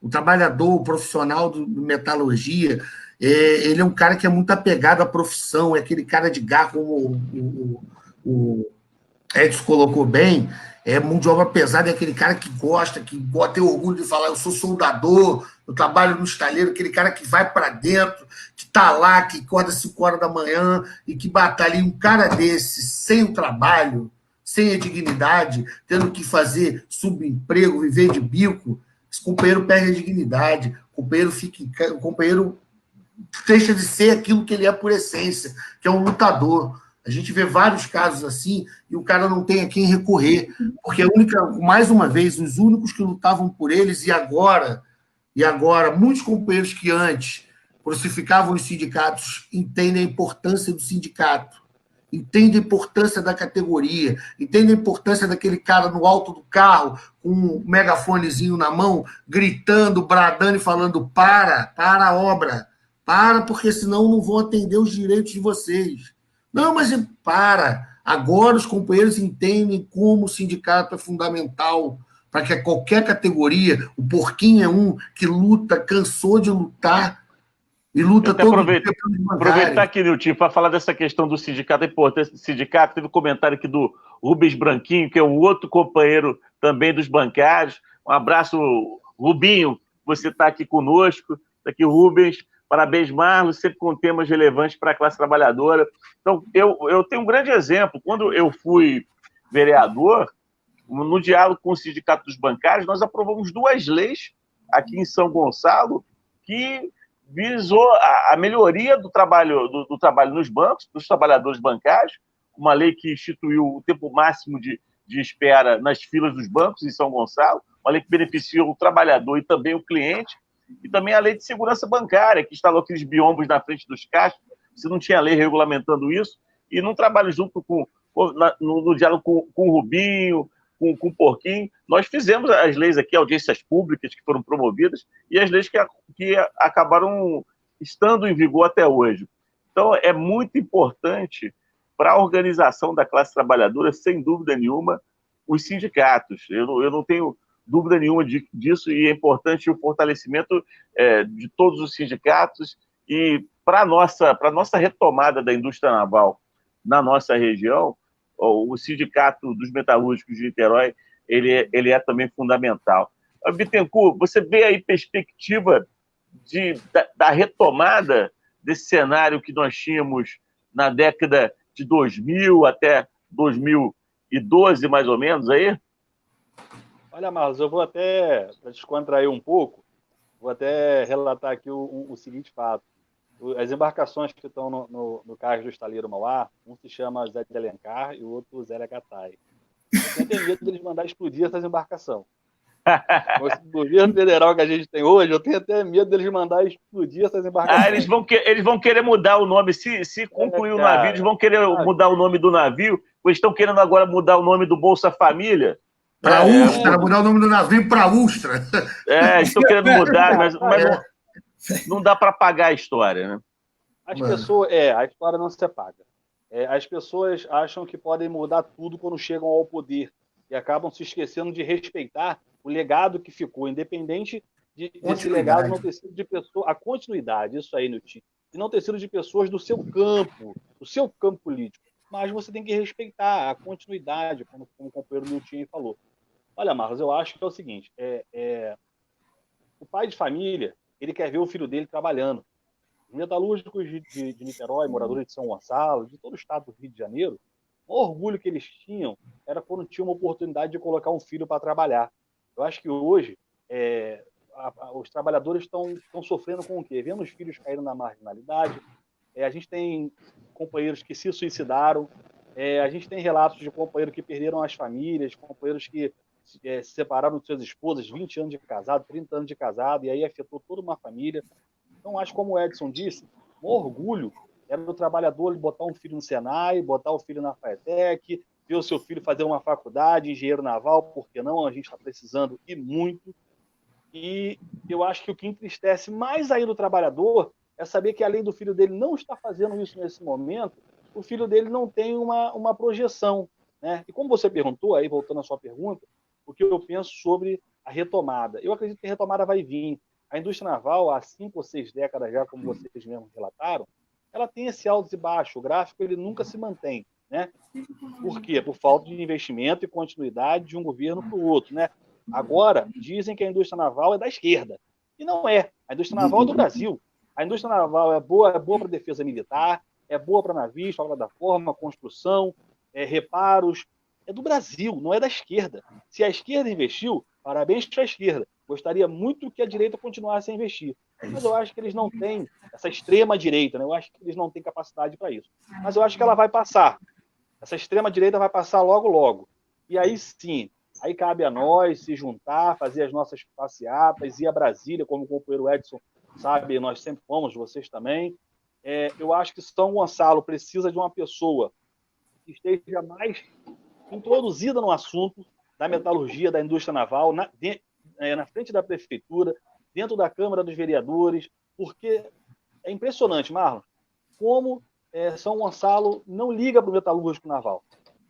o trabalhador, o profissional do metalurgia, ele é um cara que é muito apegado à profissão, é aquele cara de garra, como o Edson colocou bem, mão de obra pesada, é aquele cara que gosta, que tem orgulho de falar, eu sou soldador, eu trabalho no estaleiro, aquele cara que vai para dentro, que está lá, que acorda às 5 horas da manhã e que batalha. E um cara desse, sem o trabalho, sem a dignidade, tendo que fazer subemprego, viver de bico, esse companheiro perde a dignidade, o companheiro deixa de ser aquilo que ele é por essência, que é um lutador. A gente vê vários casos assim e o cara não tem a quem recorrer, porque mais uma vez, os únicos que lutavam por eles, e agora, muitos companheiros que antes crucificavam os sindicatos entendem a importância do sindicato, entendem a importância da categoria, entendem a importância daquele cara no alto do carro, com um megafonezinho na mão, gritando, bradando e falando: para a obra, porque senão não vão atender os direitos de vocês. Não, mas agora os companheiros entendem como o sindicato é fundamental para que qualquer categoria, o Porquinho é um que luta, cansou de lutar e luta todo dia pelos bancários. Aproveitar aqui, Nilton, para falar dessa questão do sindicato, a importância do sindicato. Teve um comentário aqui do Rubens Branquinho, que é um outro companheiro também dos bancários. Um abraço, Rubinho, você está aqui conosco. Está aqui o Rubens. Parabéns, Marlos, sempre com temas relevantes para a classe trabalhadora. Então, eu tenho um grande exemplo. Quando eu fui vereador, no diálogo com o Sindicato dos Bancários, nós aprovamos 2 leis aqui em São Gonçalo que visou a melhoria do trabalho nos bancos, dos trabalhadores bancários, uma lei que instituiu o tempo máximo de espera nas filas dos bancos em São Gonçalo, uma lei que beneficia o trabalhador e também o cliente, e também a lei de segurança bancária, que instalou aqueles biombos na frente dos caixas. Você não tinha lei regulamentando isso, e num trabalho junto no diálogo com o Rubinho, com o Porquinho, nós fizemos as leis aqui, audiências públicas que foram promovidas, e as leis que acabaram estando em vigor até hoje. Então, é muito importante para a organização da classe trabalhadora, sem dúvida nenhuma, os sindicatos. Eu não tenho dúvida nenhuma disso, e é importante o fortalecimento de todos os sindicatos, e para a nossa retomada da indústria naval na nossa região, o Sindicato dos Metalúrgicos de Niterói, ele é também fundamental. Bittencourt, você vê aí perspectiva da retomada desse cenário que nós tínhamos na década de 2000 até 2012, mais ou menos, aí? Olha, Marlos, eu vou até, para descontrair um pouco, vou até relatar aqui o seguinte fato. As embarcações que estão no cais do estaleiro Mauá, um se chama Zé de Alencar e o outro Zé Acatai. Eu tenho medo deles mandar explodir essas embarcações. Com esse governo federal que a gente tem hoje, eu tenho até medo deles mandar explodir essas embarcações. Eles vão querer mudar o nome. Se concluir o navio, eles vão querer mudar o nome do navio. Eles estão querendo agora mudar o nome do Bolsa Família. Para Ustra, mudar o nome do navio para Ustra. Estão querendo mudar, mas não dá para apagar a história, né? A história não se apaga. As pessoas acham que podem mudar tudo quando chegam ao poder e acabam se esquecendo de respeitar o legado que ficou, independente desse legado não ter sido de pessoa. A continuidade, isso aí, Nilton. de não ter sido de pessoas do seu campo político. Mas você tem que respeitar a continuidade, como o companheiro Milton falou. Olha, Marcos, eu acho que é o seguinte, o pai de família, ele quer ver o filho dele trabalhando. Os metalúrgicos de Niterói, moradores de São Gonçalo, de todo o estado do Rio de Janeiro, o orgulho que eles tinham era quando tinham uma oportunidade de colocar um filho para trabalhar. Eu acho que hoje os trabalhadores estão sofrendo com o quê? Vendo os filhos caindo na marginalidade. A gente tem companheiros que se suicidaram, a gente tem relatos de companheiros que perderam as famílias, companheiros que se separaram de suas esposas, 20 anos de casado, 30 anos de casado, e aí afetou toda uma família. Então, acho que, como o Edson disse, o orgulho era do trabalhador botar um filho no Senai, botar o filho na FATEC, ver o seu filho fazer uma faculdade, engenheiro naval, por que não? A gente está precisando e muito. E eu acho que o que entristece mais aí do trabalhador é saber que, além do filho dele não estar fazendo isso nesse momento, o filho dele não tem uma projeção, né? E como você perguntou, aí voltando à sua pergunta, o que eu penso sobre a retomada? Eu acredito que a retomada vai vir. A indústria naval, há 5 ou 6 décadas já, como vocês mesmos relataram, ela tem esse altos e baixos. O gráfico ele nunca se mantém, né? Por quê? Por falta de investimento e continuidade de um governo para o outro, né? Agora, dizem que a indústria naval é da esquerda. E não é. A indústria naval é do Brasil. A indústria naval é boa para defesa militar, é boa para navios, para plataforma, construção, reparos. É do Brasil, não é da esquerda. Se a esquerda investiu, parabéns para a esquerda. Gostaria muito que a direita continuasse a investir. Mas eu acho que eles não têm essa extrema-direita, né? Eu acho que eles não têm capacidade para isso. Mas eu acho que ela vai passar. Essa extrema-direita vai passar logo, logo. E aí sim, aí cabe a nós se juntar, fazer as nossas passeatas, ir a Brasília, como o companheiro Edson sabe, nós sempre fomos, vocês também. Eu acho que São Gonçalo precisa de uma pessoa que esteja mais introduzida no assunto da metalurgia, da indústria naval, na frente da prefeitura, dentro da Câmara dos Vereadores, porque é impressionante, Marlon, como São Gonçalo não liga para o metalúrgico naval.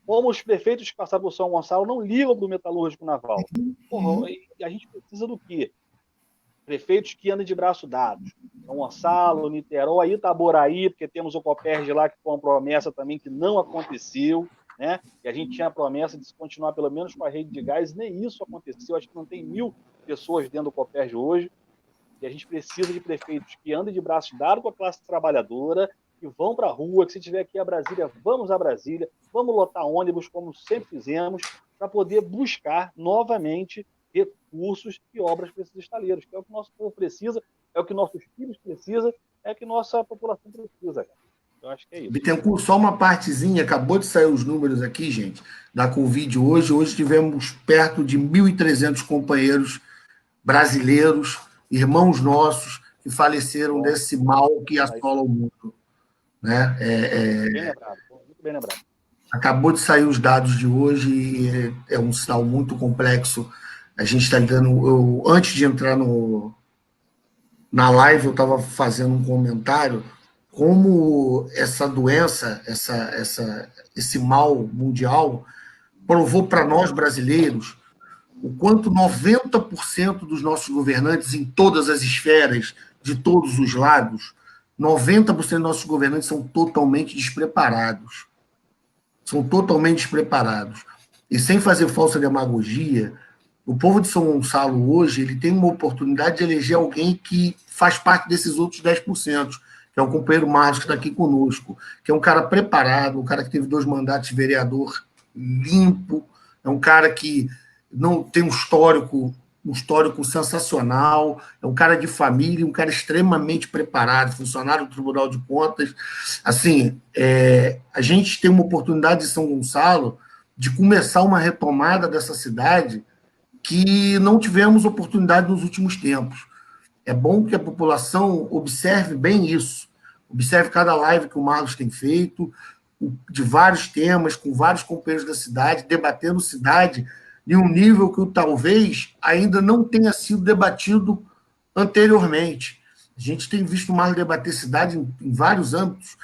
Como os prefeitos que passaram por São Gonçalo não ligam para o metalúrgico naval. Porra, e a gente precisa do quê? Prefeitos que andam de braço dados. São Gonçalo, Niterói, Itaboraí, porque temos o Copérg lá, que foi uma promessa também que não aconteceu, né? E a gente tinha a promessa de se continuar pelo menos com a rede de gás, nem isso aconteceu. Acho que não tem 1000 pessoas dentro do Copérg hoje. E a gente precisa de prefeitos que andem de braço dado com a classe trabalhadora, que vão para a rua, que se tiver aqui a Brasília, vamos a Brasília, vamos lotar ônibus, como sempre fizemos, para poder buscar novamente recursos e obras para esses estaleiros, que é o que nosso povo precisa, é o que nossos filhos precisam, é o que nossa população precisa. Eu acho que é isso. Bittencourt, só uma partezinha, acabou de sair os números aqui, gente, da Covid hoje. Hoje tivemos perto de 1.300 companheiros brasileiros, irmãos nossos, que faleceram desse mal que assola o mundo. Né? Bem lembrado, muito bem lembrado. Acabou de sair os dados de hoje e é um sinal muito complexo. A gente está lidando... Antes de entrar na live, eu estava fazendo um comentário como essa doença, esse mal mundial, provou para nós, brasileiros, o quanto 90% dos nossos governantes, em todas as esferas, de todos os lados, 90% dos nossos governantes são totalmente despreparados. São totalmente despreparados. E sem fazer falsa demagogia, o povo de São Gonçalo hoje ele tem uma oportunidade de eleger alguém que faz parte desses outros 10%, que é o companheiro Marcos, que está aqui conosco, que é um cara preparado, um cara que teve 2 mandatos de vereador limpo, é um cara que não tem um histórico sensacional, é um cara de família, um cara extremamente preparado, funcionário do Tribunal de Contas. Assim, a gente tem uma oportunidade de São Gonçalo de começar uma retomada dessa cidade que não tivemos oportunidade nos últimos tempos. É bom que a população observe bem isso, observe cada live que o Marcos tem feito, de vários temas, com vários companheiros da cidade, debatendo cidade em um nível que talvez ainda não tenha sido debatido anteriormente. A gente tem visto o Marcos debater cidade em vários âmbitos,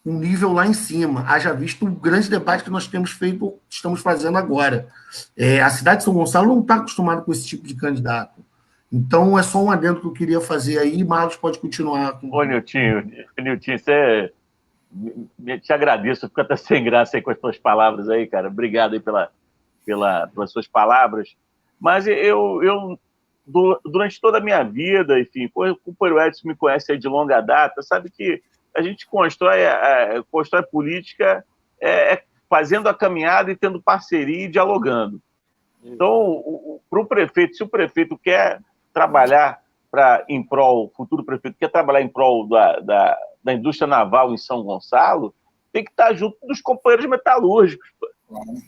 um nível lá em cima. Haja visto o grande debate que nós estamos fazendo agora. A cidade de São Gonçalo não está acostumada com esse tipo de candidato. Então, é só um adendo que eu queria fazer aí, Marlos pode continuar. Ô, Niltinho, você... Te agradeço, eu fico até sem graça aí com as suas palavras aí, cara. Obrigado aí pelas suas palavras. Mas durante toda a minha vida, enfim, o companheiro Edson me conhece aí de longa data, sabe que a gente constrói política fazendo a caminhada e tendo parceria e dialogando. Então, para o prefeito, se o prefeito quer trabalhar em prol, o futuro prefeito quer trabalhar em prol da indústria naval em São Gonçalo, tem que estar junto dos companheiros metalúrgicos.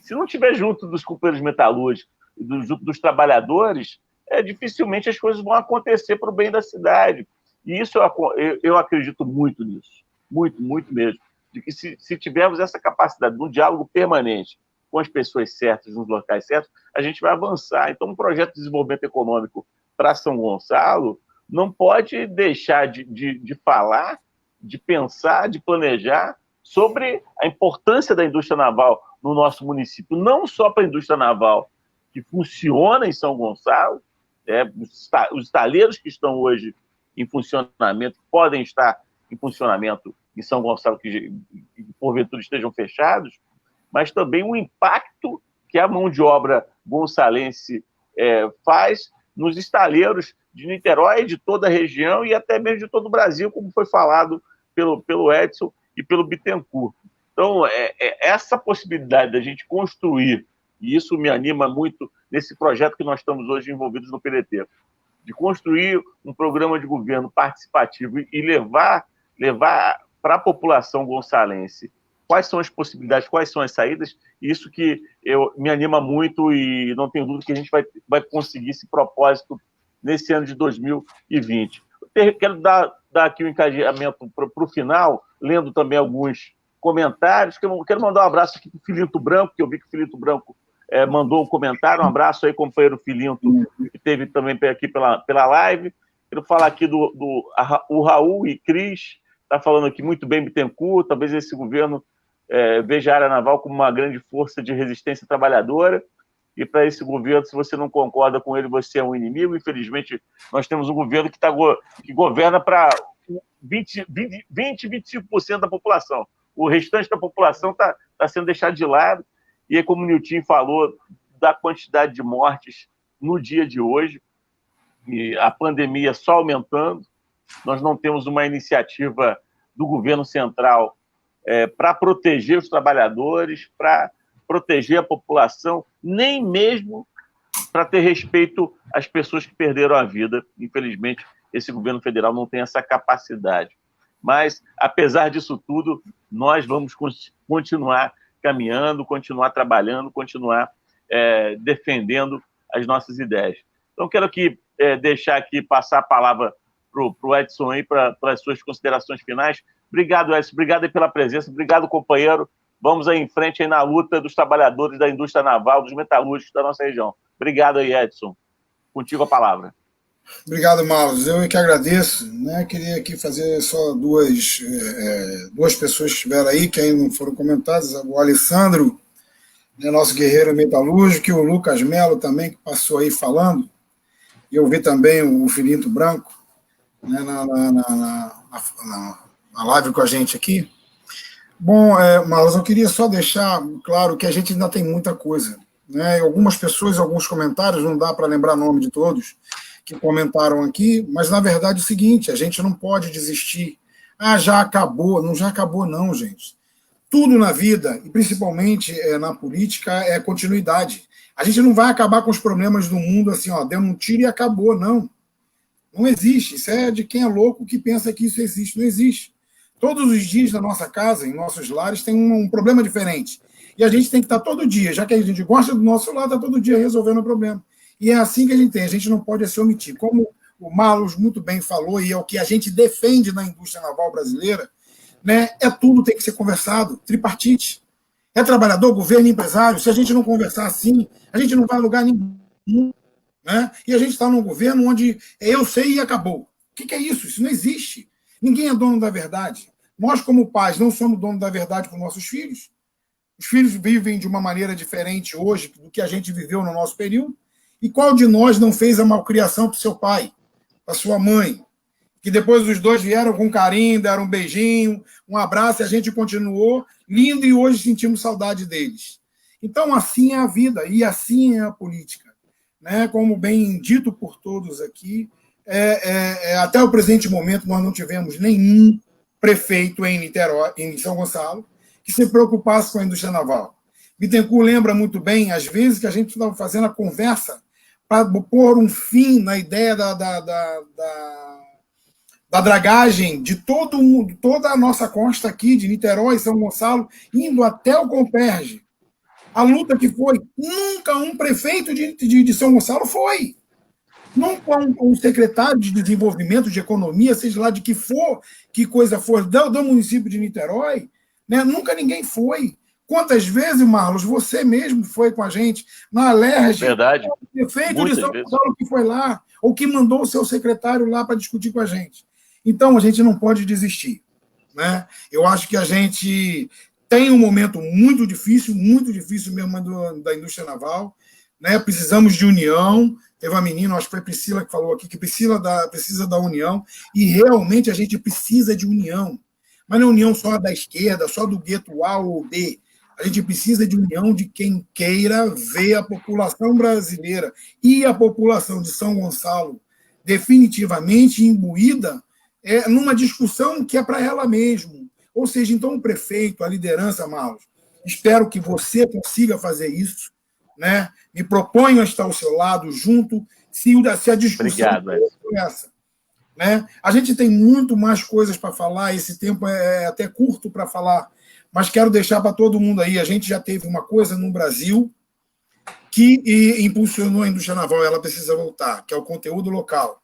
Se não estiver junto dos companheiros metalúrgicos, junto dos trabalhadores, dificilmente as coisas vão acontecer para o bem da cidade. E isso eu acredito muito nisso, muito, muito mesmo, de que se tivermos essa capacidade de um diálogo permanente com as pessoas certas, nos locais certos, a gente vai avançar. Então, um projeto de desenvolvimento econômico para São Gonçalo não pode deixar de falar, de pensar, de planejar sobre a importância da indústria naval no nosso município, não só para a indústria naval que funciona em São Gonçalo, os estaleiros que estão hoje em funcionamento, podem estar em funcionamento em São Gonçalo, que porventura estejam fechados, mas também o impacto que a mão de obra gonçalense faz nos estaleiros de Niterói, de toda a região e até mesmo de todo o Brasil, como foi falado pelo Edson e pelo Bittencourt. Então, essa possibilidade da gente construir, e isso me anima muito nesse projeto que nós estamos hoje envolvidos no PDT, de construir um programa de governo participativo e levar para a população gonçalense quais são as possibilidades, quais são as saídas, isso que me anima muito e não tenho dúvida que a gente vai conseguir esse propósito nesse ano de 2020. Quero dar aqui um encadeamento para o final, lendo também alguns comentários. Quero mandar um abraço aqui para o Filinto Branco, que eu vi que o Filinto Branco mandou um comentário. Um abraço aí, companheiro Filinto, que esteve também aqui pela live. Quero falar aqui o Raul e Cris, está falando aqui muito bem Bittencourt, talvez esse governo veja a área naval como uma grande força de resistência trabalhadora, e para esse governo, se você não concorda com ele, você é um inimigo. Infelizmente, nós temos um governo que governa para 25% da população. O restante da população está sendo deixado de lado, e aí, como o Nilton falou, da quantidade de mortes no dia de hoje, e a pandemia só aumentando, nós não temos uma iniciativa do governo central para proteger os trabalhadores, para proteger a população, nem mesmo para ter respeito às pessoas que perderam a vida. Infelizmente, esse governo federal não tem essa capacidade. Mas, apesar disso tudo, nós vamos continuar caminhando, continuar trabalhando, continuar defendendo as nossas ideias. Então, quero deixar aqui, passar a palavra para o Edson aí, para as suas considerações finais. Obrigado, Edson. Obrigado aí pela presença. Obrigado, companheiro. Vamos aí em frente aí na luta dos trabalhadores da indústria naval, dos metalúrgicos da nossa região. Obrigado aí, Edson. Contigo a palavra. Obrigado, Marlos. Eu que agradeço. Queria aqui fazer só duas pessoas que estiveram aí, que ainda não foram comentadas. O Alessandro, nosso guerreiro metalúrgico, e o Lucas Melo também, que passou aí falando. E eu vi também o Filinto Branco na live com a gente aqui. Bom, Marlos, eu queria só deixar claro que a gente ainda tem muita coisa. Algumas pessoas, alguns comentários, não dá para lembrar o nome de todos, que comentaram aqui, mas na verdade é o seguinte, a gente não pode desistir. Já acabou. Não, já acabou não, gente. Tudo na vida, e principalmente na política, é continuidade. A gente não vai acabar com os problemas do mundo assim, deu um tiro e acabou, não. Não existe. Isso é de quem é louco que pensa que isso existe. Não existe. Todos os dias na nossa casa, em nossos lares, tem um problema diferente. E a gente tem que estar todo dia, já que a gente gosta do nosso lar, está todo dia resolvendo o problema. E é assim que a gente tem, a gente não pode se omitir. Como o Marlos muito bem falou, e é o que a gente defende na indústria naval brasileira, tudo tem que ser conversado, tripartite. É trabalhador, governo e empresário. Se a gente não conversar assim, a gente não vai a lugar nenhum. E a gente está num governo onde eu sei e acabou. O que é isso? Isso não existe. Ninguém é dono da verdade. Nós, como pais, não somos dono da verdade para os nossos filhos. Os filhos vivem de uma maneira diferente hoje do que a gente viveu no nosso período. E qual de nós não fez a malcriação para o seu pai, para sua mãe? Que depois os dois vieram com carinho, deram um beijinho, um abraço, e a gente continuou lindo e hoje sentimos saudade deles. Então, assim é a vida e assim é a política. Né? Como bem dito por todos aqui, até o presente momento nós não tivemos nenhum prefeito em Niterói, em São Gonçalo, que se preocupasse com a indústria naval. Bittencourt lembra muito bem, às vezes, que a gente estava fazendo a conversa para pôr um fim na ideia da dragagem de toda a nossa costa aqui, de Niterói, São Gonçalo, indo até o Comperge. A luta que foi, nunca um prefeito de São Gonçalo foi. Nunca um secretário de desenvolvimento, de economia, seja lá de que coisa for, do município de Niterói, né? Nunca ninguém foi. Quantas vezes, Marlos, você mesmo foi com a gente na Alerj? Verdade. O prefeito de São Gonçalo que foi lá, ou que mandou o seu secretário lá para discutir com a gente. Então, a gente não pode desistir. Né? Eu acho que a gente tem um momento muito difícil mesmo da indústria naval. Né? Precisamos de união. Teve uma menina, acho que foi a Priscila, que falou aqui que precisa da união. E realmente a gente precisa de união. Mas não é união só da esquerda, só do gueto A ou B. A gente precisa de união de quem queira ver a população brasileira e a população de São Gonçalo definitivamente imbuída numa discussão que é para ela mesmo. Ou seja, então o prefeito, a liderança, Marlos, espero que você consiga fazer isso, né? Me proponho a estar ao seu lado, junto, se a discussão for essa. Né? A gente tem muito mais coisas para falar, esse tempo é até curto para falar, mas quero deixar para todo mundo aí, a gente já teve uma coisa no Brasil que impulsionou a indústria naval, ela precisa voltar, que é o conteúdo local.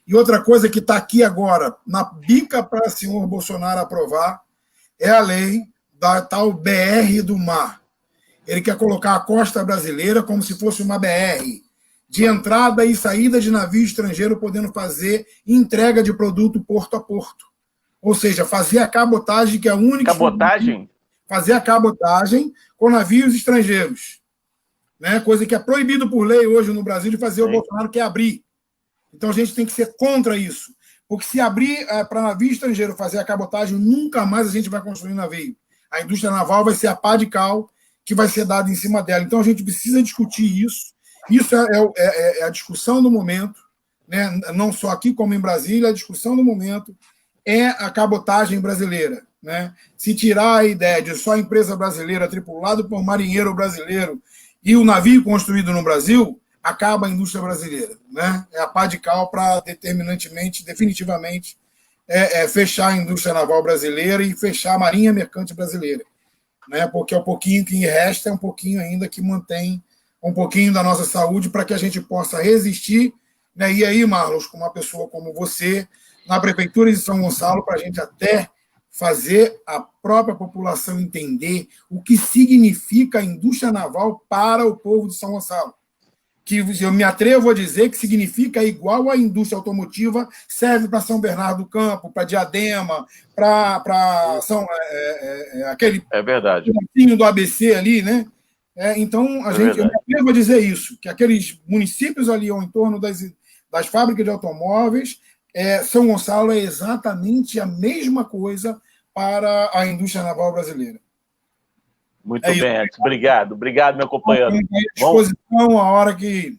E outra coisa que está aqui agora, na bica para o senhor Bolsonaro aprovar, é a lei da tal BR do mar. Ele quer colocar a costa brasileira como se fosse uma BR, de entrada e saída de navio estrangeiro, podendo fazer entrega de produto porto a porto. Ou seja, fazer a cabotagem, que é a única... Cabotagem? Fazer a cabotagem com navios estrangeiros. Né? Coisa que é proibido por lei hoje no Brasil de fazer. Sim. O Bolsonaro quer abrir. Então a gente tem que ser contra isso. Porque se abrir para navio estrangeiro fazer a cabotagem, nunca mais a gente vai construir navio. A indústria naval vai ser a pá de cal que vai ser dada em cima dela. Então a gente precisa discutir isso. Isso é a discussão do momento, né? Não só aqui como em Brasília, a discussão do momento é a cabotagem brasileira. Né? Se tirar a ideia de só empresa brasileira tripulado por marinheiro brasileiro e o navio construído no Brasil, acaba a indústria brasileira. Né? É a pá de cal para definitivamente fechar a indústria naval brasileira e fechar a marinha mercante brasileira. Né? Porque o pouquinho que resta é um pouquinho ainda que mantém um pouquinho da nossa saúde para que a gente possa resistir. Né? E aí, Marlos, com uma pessoa como você, na Prefeitura de São Gonçalo, para a gente até fazer a própria população entender o que significa a indústria naval para o povo de São Gonçalo. Que eu me atrevo a dizer que significa igual a indústria automotiva serve para São Bernardo do Campo, para Diadema, para aquele pedacinho do ABC ali, né? Então, eu me atrevo a dizer isso, que aqueles municípios ali ao entorno das fábricas de automóveis, São Gonçalo é exatamente a mesma coisa para a indústria naval brasileira. Muito bem, Edson. Obrigado, meu companheiro. À disposição, a hora que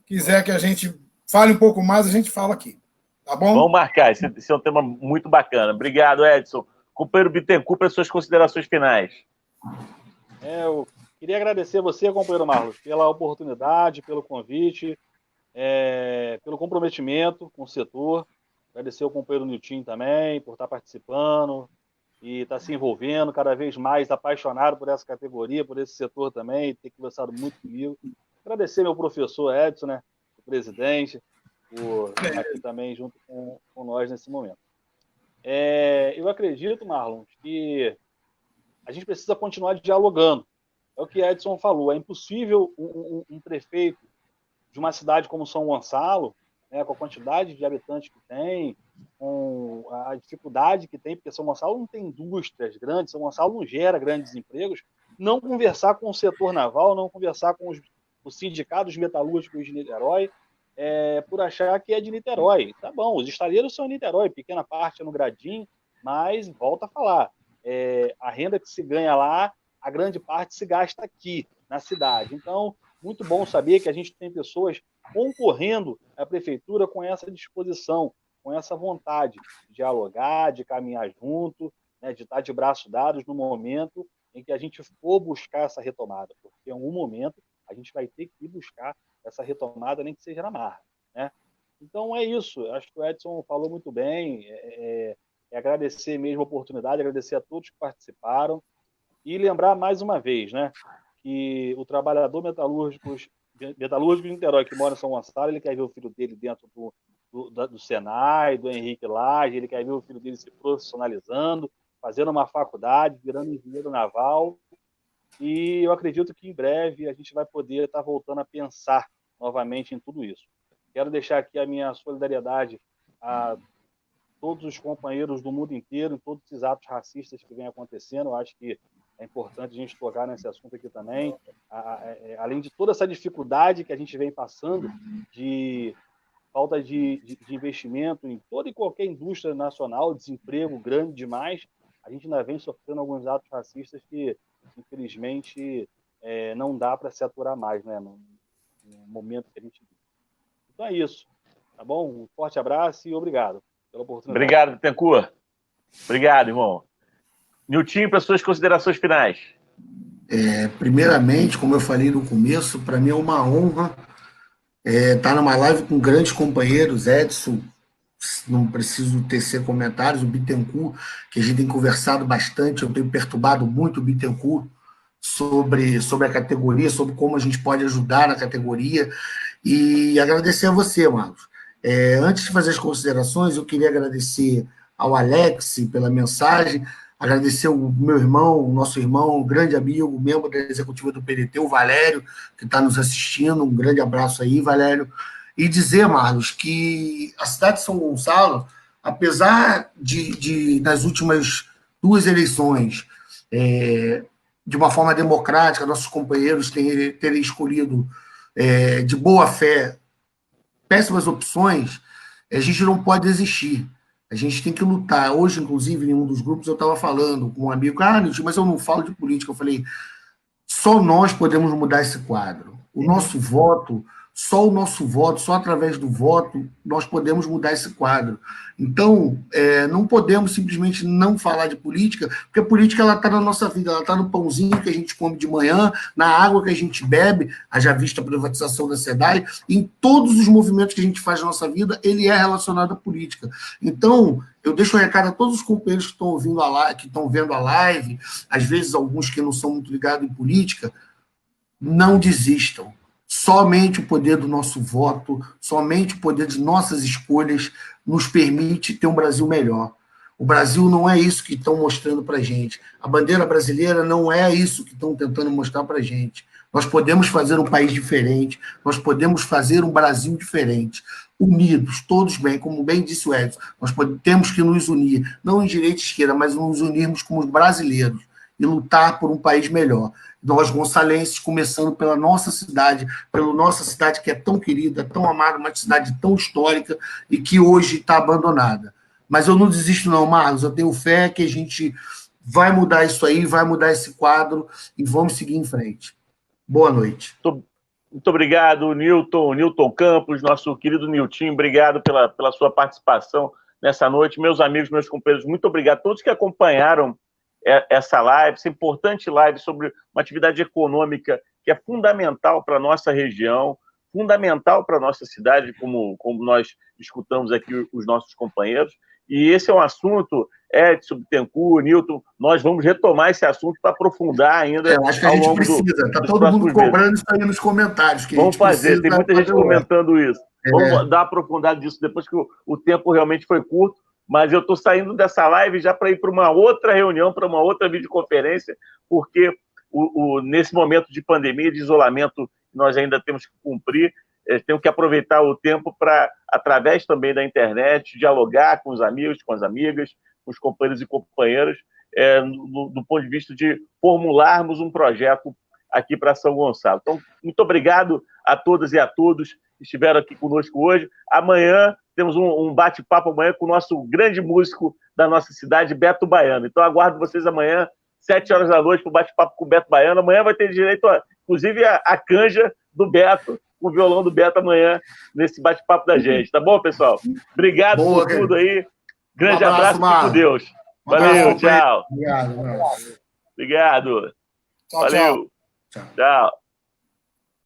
quiser que a gente fale um pouco mais, a gente fala aqui. Tá bom? Vamos marcar, esse é um tema muito bacana. Obrigado, Edson. Companheiro Bittencourt, para as suas considerações finais. Eu queria agradecer a você, companheiro Marlos, pela oportunidade, pelo convite, pelo comprometimento com o setor. Agradecer ao companheiro Nilton também por estar participando e estar se envolvendo cada vez mais, apaixonado por essa categoria, por esse setor também, ter conversado muito comigo. Agradecer meu professor Edson, né, o presidente, por estar aqui também junto com nós nesse momento. Eu acredito, Marlon, que a gente precisa continuar dialogando. É o que Edson falou, é impossível um prefeito de uma cidade como São Gonçalo, né, com a quantidade de habitantes que tem, com a dificuldade que tem, porque São Gonçalo não tem indústrias grandes, São Gonçalo não gera grandes empregos, não conversar com o setor naval, não conversar com os o Sindicato dos Metalúrgicos de Niterói, por achar que é de Niterói. Tá bom, os estaleiros são em Niterói, pequena parte é no Gradinho, mas, volta a falar, a renda que se ganha lá, a grande parte se gasta aqui, na cidade. Então, muito bom saber que a gente tem pessoas concorrendo à prefeitura com essa disposição, com essa vontade de dialogar, de caminhar junto, né, de estar de braços dados no momento em que a gente for buscar essa retomada, porque em algum momento a gente vai ter que ir buscar essa retomada, nem que seja na marra, né? Então é isso, acho que o Edson falou muito bem, agradecer mesmo a oportunidade, agradecer a todos que participaram e lembrar mais uma vez, né, que o trabalhador metalúrgico de Niterói que mora em São Gonçalo, ele quer ver o filho dele dentro do Senai, do Henrique Lage, ele quer ver o filho dele se profissionalizando, fazendo uma faculdade, virando engenheiro naval, e eu acredito que em breve a gente vai poder estar voltando a pensar novamente em tudo isso. Quero deixar aqui a minha solidariedade a todos os companheiros do mundo inteiro, em todos esses atos racistas que vêm acontecendo. Eu acho que é importante a gente tocar nesse assunto aqui também, além de toda essa dificuldade que a gente vem passando de falta de investimento em toda e qualquer indústria nacional, desemprego grande demais, a gente ainda vem sofrendo alguns atos racistas que, infelizmente, não dá para se aturar mais, né, no momento que a gente vive. Então é isso, tá bom? Um forte abraço e obrigado pela oportunidade. Obrigado, Bittencourt. Obrigado, irmão. Niltinho, para suas considerações finais. Primeiramente, como eu falei no começo, para mim é uma honra estar numa live com grandes companheiros, Edson, não preciso tecer comentários, o Bittencourt, que a gente tem conversado bastante, eu tenho perturbado muito o Bittencourt sobre a categoria, sobre como a gente pode ajudar na categoria, e agradecer a você, Marcos. Antes de fazer as considerações, eu queria agradecer ao Alex pela mensagem, agradecer o meu irmão, o nosso irmão, um grande amigo, membro da executiva do PDT, o Valério, que está nos assistindo, um grande abraço aí, Valério, e dizer, Marlos, que a cidade de São Gonçalo, apesar de nas últimas 2 eleições, de uma forma democrática, nossos companheiros terem escolhido de boa fé péssimas opções, a gente não pode desistir. A gente tem que lutar. Hoje, inclusive, em um dos grupos, eu estava falando com um amigo, Nilton, mas eu não falo de política. Eu falei, só nós podemos mudar esse quadro. O nosso voto, só através do voto, nós podemos mudar esse quadro. Então, não podemos simplesmente não falar de política, porque a política está na nossa vida, ela está no pãozinho que a gente come de manhã, na água que a gente bebe, haja vista a privatização da SEDAI, em todos os movimentos que a gente faz na nossa vida, ele é relacionado à política. Então, eu deixo um recado a todos os companheiros que estão ouvindo que estão vendo a live, às vezes alguns que não são muito ligados em política, não desistam. Somente o poder do nosso voto, somente o poder de nossas escolhas nos permite ter um Brasil melhor. O Brasil não é isso que estão mostrando para a gente. A bandeira brasileira não é isso que estão tentando mostrar para a gente. Nós podemos fazer um país diferente, nós podemos fazer um Brasil diferente. Unidos, todos bem, como bem disse o Edson, nós temos que nos unir, não em direita e esquerda, mas nos unirmos como brasileiros e lutar por um país melhor. Nós, gonçalenses, começando pela nossa cidade que é tão querida, tão amada, uma cidade tão histórica e que hoje está abandonada. Mas eu não desisto não, Marlos, eu tenho fé que a gente vai mudar isso aí, vai mudar esse quadro e vamos seguir em frente. Boa noite. Muito obrigado, Nilton Campos, nosso querido Niltinho, obrigado pela sua participação nessa noite. Meus amigos, meus companheiros, muito obrigado a todos que acompanharam essa live, essa importante live sobre uma atividade econômica que é fundamental para a nossa região, fundamental para a nossa cidade, como nós escutamos aqui os nossos companheiros. E esse é um assunto, Edson, Bittencourt, Nilton, nós vamos retomar esse assunto para aprofundar ainda. Eu acho que a gente precisa, está todo mundo cobrando isso aí nos comentários. Que vamos fazer, tem muita gente comentando isso. Vamos dar aprofundado disso depois que o tempo realmente foi curto. Mas eu estou saindo dessa live já para ir para uma outra reunião, para uma outra videoconferência, porque nesse momento de pandemia, de isolamento, nós ainda temos que cumprir, temos que aproveitar o tempo para, através também da internet, dialogar com os amigos, com as amigas, com os companheiros e companheiras, do ponto de vista de formularmos um projeto aqui para São Gonçalo. Então, muito obrigado a todas e a todos que estiveram aqui conosco hoje. Amanhã temos um bate-papo amanhã com o nosso grande músico da nossa cidade, Beto Baiano. Então, aguardo vocês amanhã, 7 horas da noite, para o bate-papo com o Beto Baiano. Amanhã vai ter direito, inclusive, a canja do Beto, o violão do Beto amanhã, nesse bate-papo da gente. Tá bom, pessoal? Obrigado por tudo aí. Grande abraço, fique com Deus. Valeu, tchau. Obrigado. Obrigado. Tchau, Valeu. tchau. Tchau.